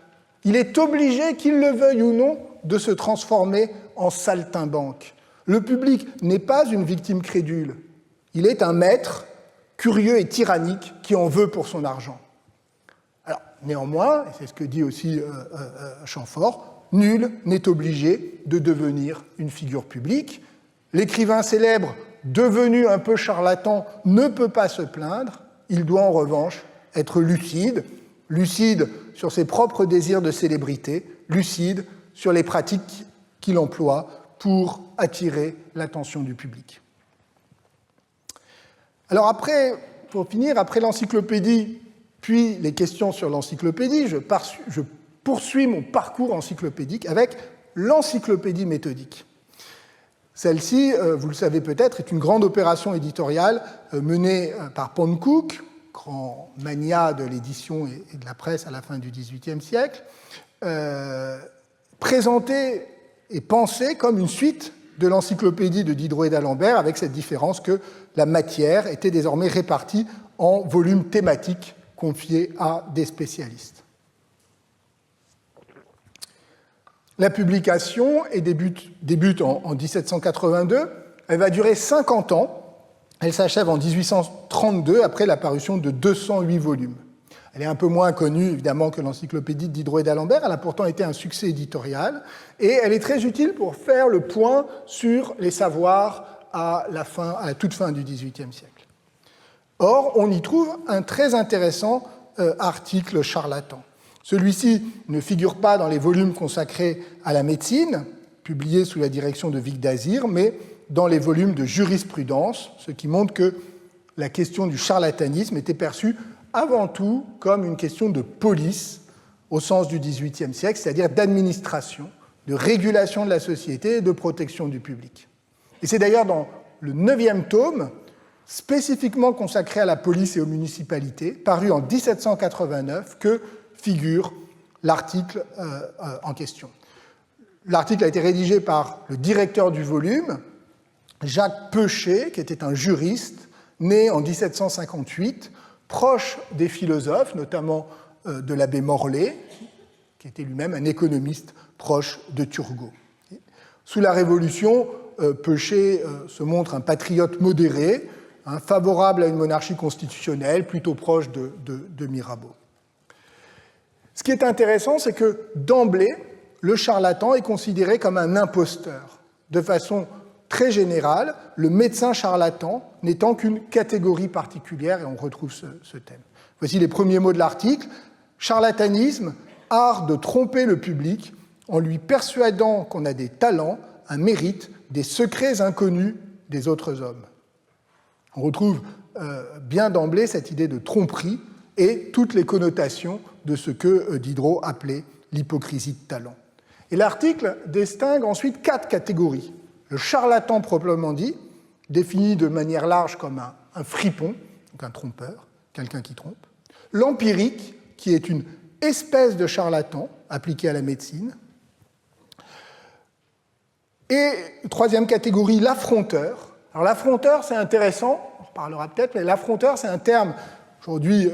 Il est obligé, qu'il le veuille ou non, de se transformer en saltimbanque. Le public n'est pas une victime crédule. Il est un maître curieux et tyrannique qui en veut pour son argent. Alors, néanmoins, et c'est ce que dit aussi Chamfort, nul n'est obligé de devenir une figure publique. L'écrivain célèbre, devenu un peu charlatan, ne peut pas se plaindre. Il doit en revanche être lucide, lucide sur ses propres désirs de célébrité, lucide sur les pratiques qu'il emploie pour attirer l'attention du public. Alors après, pour finir, après l'encyclopédie, puis les questions sur l'encyclopédie, je poursuis mon parcours encyclopédique avec l'encyclopédie méthodique. Celle-ci, vous le savez peut-être, est une grande opération éditoriale menée par Panckouke, grand magnat de l'édition et de la presse à la fin du XVIIIe siècle, présentée et pensée comme une suite de l'encyclopédie de Diderot et d'Alembert, avec cette différence que la matière était désormais répartie en volumes thématiques confiés à des spécialistes. La publication débute en 1782, elle va durer 50 ans, elle s'achève en 1832 après la parution de 208 volumes. Elle est un peu moins connue, évidemment, que l'encyclopédie de Diderot et d'Alembert. Elle a pourtant été un succès éditorial. Et elle est très utile pour faire le point sur les savoirs à la toute fin du XVIIIe siècle. Or, on y trouve un très intéressant article charlatan. Celui-ci ne figure pas dans les volumes consacrés à la médecine, publiés sous la direction de Vicq d'Azir, mais dans les volumes de jurisprudence, ce qui montre que la question du charlatanisme était perçue avant tout comme une question de police au sens du XVIIIe siècle, c'est-à-dire d'administration, de régulation de la société et de protection du public. Et c'est d'ailleurs dans le 9e tome, spécifiquement consacré à la police et aux municipalités, paru en 1789, que figure l'article en question. L'article a été rédigé par le directeur du volume, Jacques Peuchet, qui était un juriste, né en 1758, proche des philosophes, notamment de l'abbé Morlet, qui était lui-même un économiste proche de Turgot. Sous la Révolution, Peuchet se montre un patriote modéré, favorable à une monarchie constitutionnelle, plutôt proche de Mirabeau. Ce qui est intéressant, c'est que d'emblée, le charlatan est considéré comme un imposteur. De façon très générale, le médecin charlatan n'étant qu'une catégorie particulière, et on retrouve ce thème. Voici les premiers mots de l'article. Charlatanisme, art de tromper le public en lui persuadant qu'on a des talents, un mérite, des secrets inconnus des autres hommes. On retrouve bien d'emblée cette idée de tromperie et toutes les connotations de ce que Diderot appelait l'hypocrisie de talent. Et l'article distingue ensuite 4 catégories. Le charlatan proprement dit, défini de manière large comme un fripon, donc un trompeur, quelqu'un qui trompe. L'empirique, qui est une espèce de charlatan appliqué à la médecine. Et troisième catégorie, l'affronteur. Alors l'affronteur, c'est intéressant, on en reparlera peut-être, mais l'affronteur, c'est un terme, aujourd'hui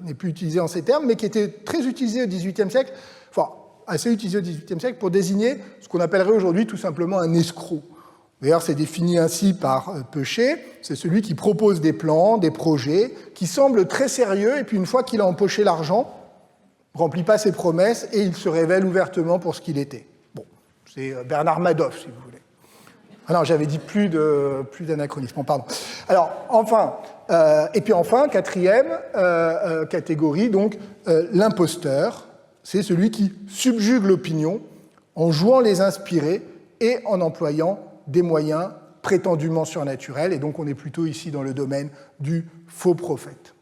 n'est plus utilisé en ces termes, mais qui était très utilisé au XVIIIe siècle, enfin assez utilisé au XVIIIe siècle pour désigner ce qu'on appellerait aujourd'hui tout simplement un escroc. D'ailleurs, c'est défini ainsi par Peuchet, c'est celui qui propose des plans, des projets, qui semblent très sérieux, et puis une fois qu'il a empoché l'argent, ne remplit pas ses promesses, et il se révèle ouvertement pour ce qu'il était. Bon, c'est Bernard Madoff, si vous voulez. Ah non, j'avais dit plus d'anachronisme, pardon. Alors, enfin, et puis enfin, quatrième catégorie, donc l'imposteur, c'est celui qui subjugue l'opinion en jouant les inspirés et en employant des moyens prétendument surnaturels, et donc on est plutôt ici dans le domaine du faux prophète.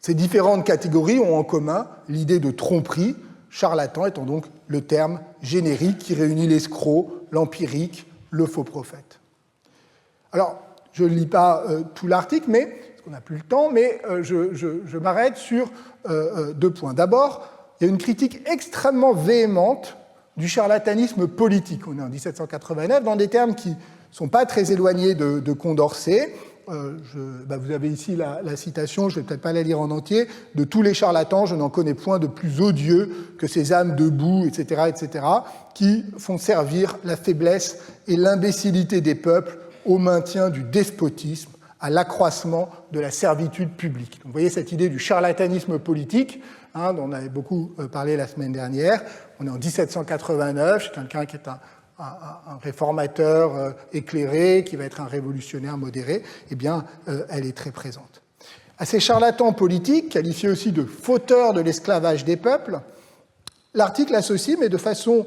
Ces différentes catégories ont en commun l'idée de tromperie, charlatan étant donc le terme générique qui réunit l'escroc, l'empirique, le faux prophète. Alors, je ne lis pas tout l'article, mais, parce qu'on n'a plus le temps, mais je m'arrête sur 2 points. D'abord, il y a une critique extrêmement véhémente du charlatanisme politique. On est en 1789, dans des termes qui ne sont pas très éloignés de Condorcet. Vous avez ici la citation, je ne vais peut-être pas la lire en entier, de tous les charlatans, je n'en connais point de plus odieux que ces âmes debout, etc., qui font servir la faiblesse et l'imbécilité des peuples au maintien du despotisme, à l'accroissement de la servitude publique. Donc, vous voyez cette idée du charlatanisme politique, dont on avait beaucoup parlé la semaine dernière. On est en 1789, c'est quelqu'un qui est un réformateur éclairé, qui va être un révolutionnaire modéré, eh bien, elle est très présente. À ces charlatans politiques, qualifiés aussi de fauteurs de l'esclavage des peuples, l'article associe, mais de façon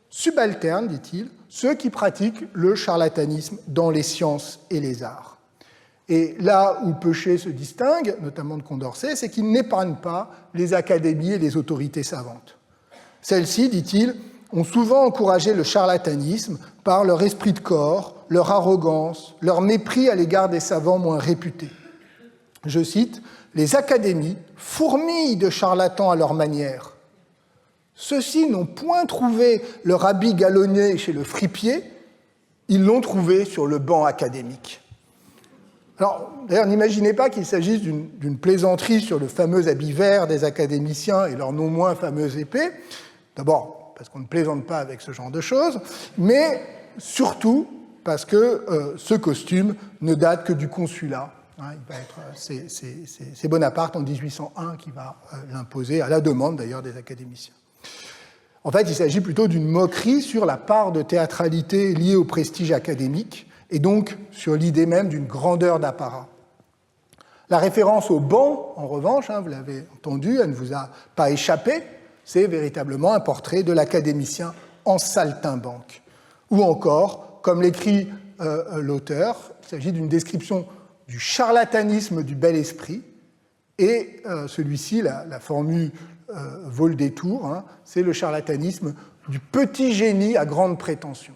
subalterne, dit-il, ceux qui pratiquent le charlatanisme dans les sciences et les arts. Et là où Peuchet se distingue, notamment de Condorcet, c'est qu'il n'épargne pas les académies et les autorités savantes. Celles-ci, dit-il, ont souvent encouragé le charlatanisme par leur esprit de corps, leur arrogance, leur mépris à l'égard des savants moins réputés. Je cite, « Les académies fourmillent de charlatans à leur manière. Ceux-ci n'ont point trouvé leur habit galonné chez le fripier, ils l'ont trouvé sur le banc académique. » Alors, d'ailleurs, n'imaginez pas qu'il s'agisse d'une plaisanterie sur le fameux habit vert des académiciens et leur non moins fameuse épée. D'abord, parce qu'on ne plaisante pas avec ce genre de choses, mais surtout parce que ce costume ne date que du consulat. C'est Bonaparte en 1801 qui va l'imposer, à la demande d'ailleurs des académiciens. En fait, il s'agit plutôt d'une moquerie sur la part de théâtralité liée au prestige académique, et donc sur l'idée même d'une grandeur d'apparat. La référence au banc, en revanche, vous l'avez entendu, elle ne vous a pas échappé, c'est véritablement un portrait de l'académicien en saltimbanque. Ou encore, comme l'écrit l'auteur, il s'agit d'une description du charlatanisme du bel esprit, et celui-ci, la formule vaut le détour, c'est le charlatanisme du petit génie à grande prétention.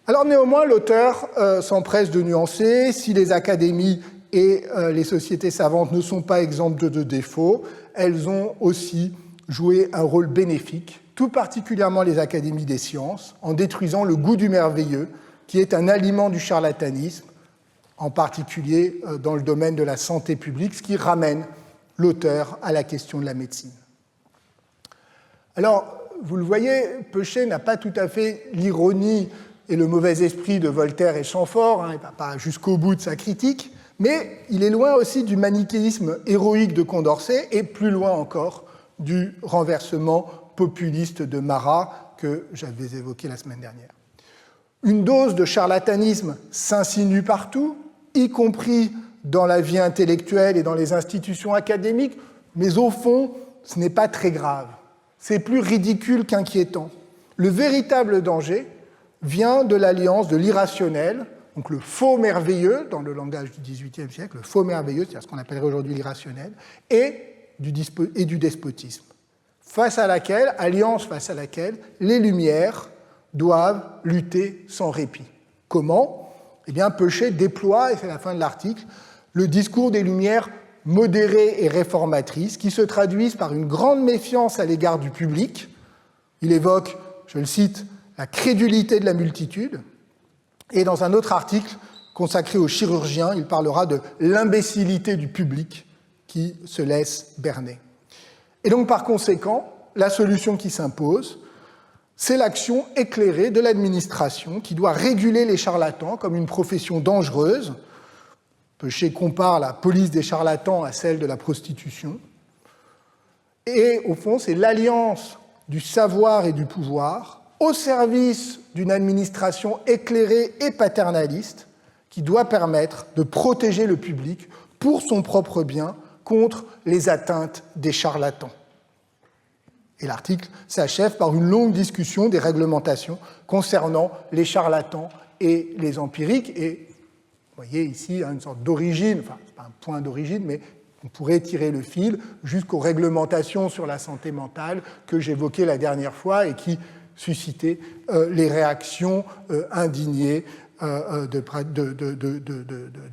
Alors néanmoins, l'auteur s'empresse de nuancer, si les académies et les sociétés savantes ne sont pas exemptes de défauts, elles ont aussi joué un rôle bénéfique, tout particulièrement les académies des sciences, en détruisant le goût du merveilleux, qui est un aliment du charlatanisme, en particulier dans le domaine de la santé publique, ce qui ramène l'auteur à la question de la médecine. Alors, vous le voyez, Peuchet n'a pas tout à fait l'ironie et le mauvais esprit de Voltaire et Chamfort, il ne va pas jusqu'au bout de sa critique, mais il est loin aussi du manichéisme héroïque de Condorcet et plus loin encore du renversement populiste de Marat que j'avais évoqué la semaine dernière. Une dose de charlatanisme s'insinue partout, y compris dans la vie intellectuelle et dans les institutions académiques, mais au fond, ce n'est pas très grave. C'est plus ridicule qu'inquiétant. Le véritable danger vient de l'alliance de l'irrationnel, donc le faux merveilleux, dans le langage du XVIIIe siècle, le faux merveilleux, c'est-à-dire ce qu'on appellerait aujourd'hui l'irrationnel, et du despotisme. Alliance face à laquelle les Lumières doivent lutter sans répit. Comment ? Eh bien, Peuchet déploie, et c'est la fin de l'article, le discours des Lumières modérées et réformatrices qui se traduisent par une grande méfiance à l'égard du public. Il évoque, je le cite, la crédulité de la multitude. Et dans un autre article consacré aux chirurgiens, il parlera de l'imbécilité du public qui se laisse berner. Et donc, par conséquent, la solution qui s'impose, c'est l'action éclairée de l'administration qui doit réguler les charlatans comme une profession dangereuse. Peuchet compare la police des charlatans à celle de la prostitution. Et au fond, c'est l'alliance du savoir et du pouvoir au service d'une administration éclairée et paternaliste qui doit permettre de protéger le public pour son propre bien contre les atteintes des charlatans. Et l'article s'achève par une longue discussion des réglementations concernant les charlatans et les empiriques. Et vous voyez ici une sorte d'origine, enfin, ce n'est pas un point d'origine, mais on pourrait tirer le fil jusqu'aux réglementations sur la santé mentale que j'évoquais la dernière fois et qui suscitaient les réactions indignées de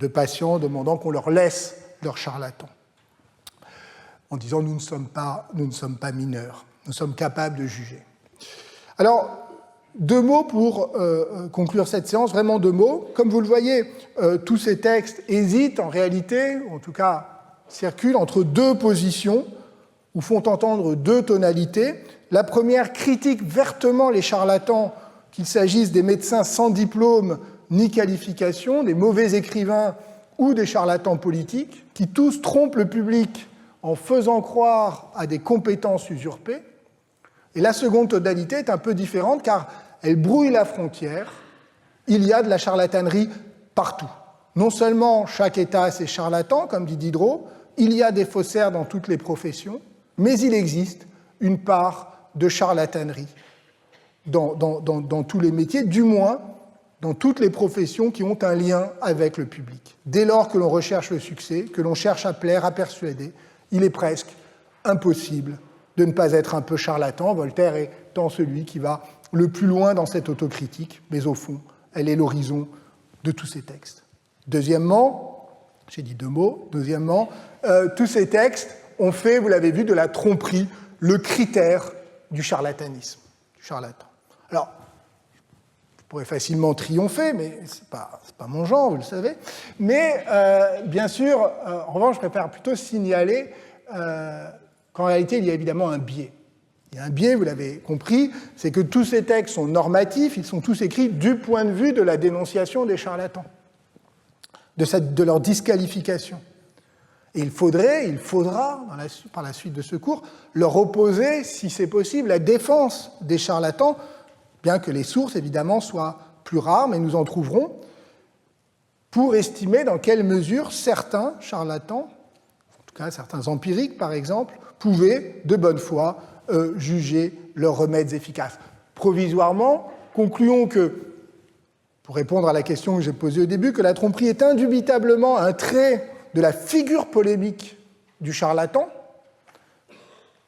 patients demandant qu'on leur laisse leurs charlatans, en disant nous ne sommes pas mineurs, nous sommes capables de juger. Alors, 2 mots pour conclure cette séance, vraiment 2 mots. Comme vous le voyez, tous ces textes hésitent en réalité, ou en tout cas circulent entre 2 positions, ou font entendre 2 tonalités. La première critique vertement les charlatans, qu'il s'agisse des médecins sans diplôme ni qualification, des mauvais écrivains ou des charlatans politiques, qui tous trompent le public en faisant croire à des compétences usurpées. Et la seconde tonalité est un peu différente car elle brouille la frontière. Il y a de la charlatanerie partout. Non seulement chaque État a ses charlatans, comme dit Diderot, il y a des faussaires dans toutes les professions, mais il existe une part de charlatanerie dans tous les métiers, du moins dans toutes les professions qui ont un lien avec le public. Dès lors que l'on recherche le succès, que l'on cherche à plaire, à persuader, il est presque impossible de ne pas être un peu charlatan. Voltaire étant celui qui va le plus loin dans cette autocritique, mais au fond, elle est l'horizon de tous ces textes. Deuxièmement, j'ai dit 2 mots, tous ces textes ont fait, vous l'avez vu, de la tromperie le critère du charlatanisme, du charlatan. Alors, je pourrais facilement triompher, mais ce n'est pas mon genre, vous le savez. Mais, bien sûr, en revanche, je préfère plutôt signaler qu'en réalité, il y a évidemment un biais. Il y a un biais, vous l'avez compris, c'est que tous ces textes sont normatifs, ils sont tous écrits du point de vue de la dénonciation des charlatans, de leur disqualification. Et il faudra, par la suite de ce cours, leur opposer, si c'est possible, la défense des charlatans, bien que les sources, évidemment, soient plus rares, mais nous en trouverons, pour estimer dans quelle mesure certains charlatans, en tout cas certains empiriques par exemple, pouvaient de bonne foi juger leurs remèdes efficaces. Provisoirement, concluons que, pour répondre à la question que j'ai posée au début, que la tromperie est indubitablement un trait de la figure polémique du charlatan.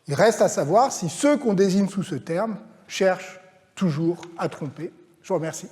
Il reste à savoir si ceux qu'on désigne sous ce terme cherchent toujours à tromper. Je vous remercie.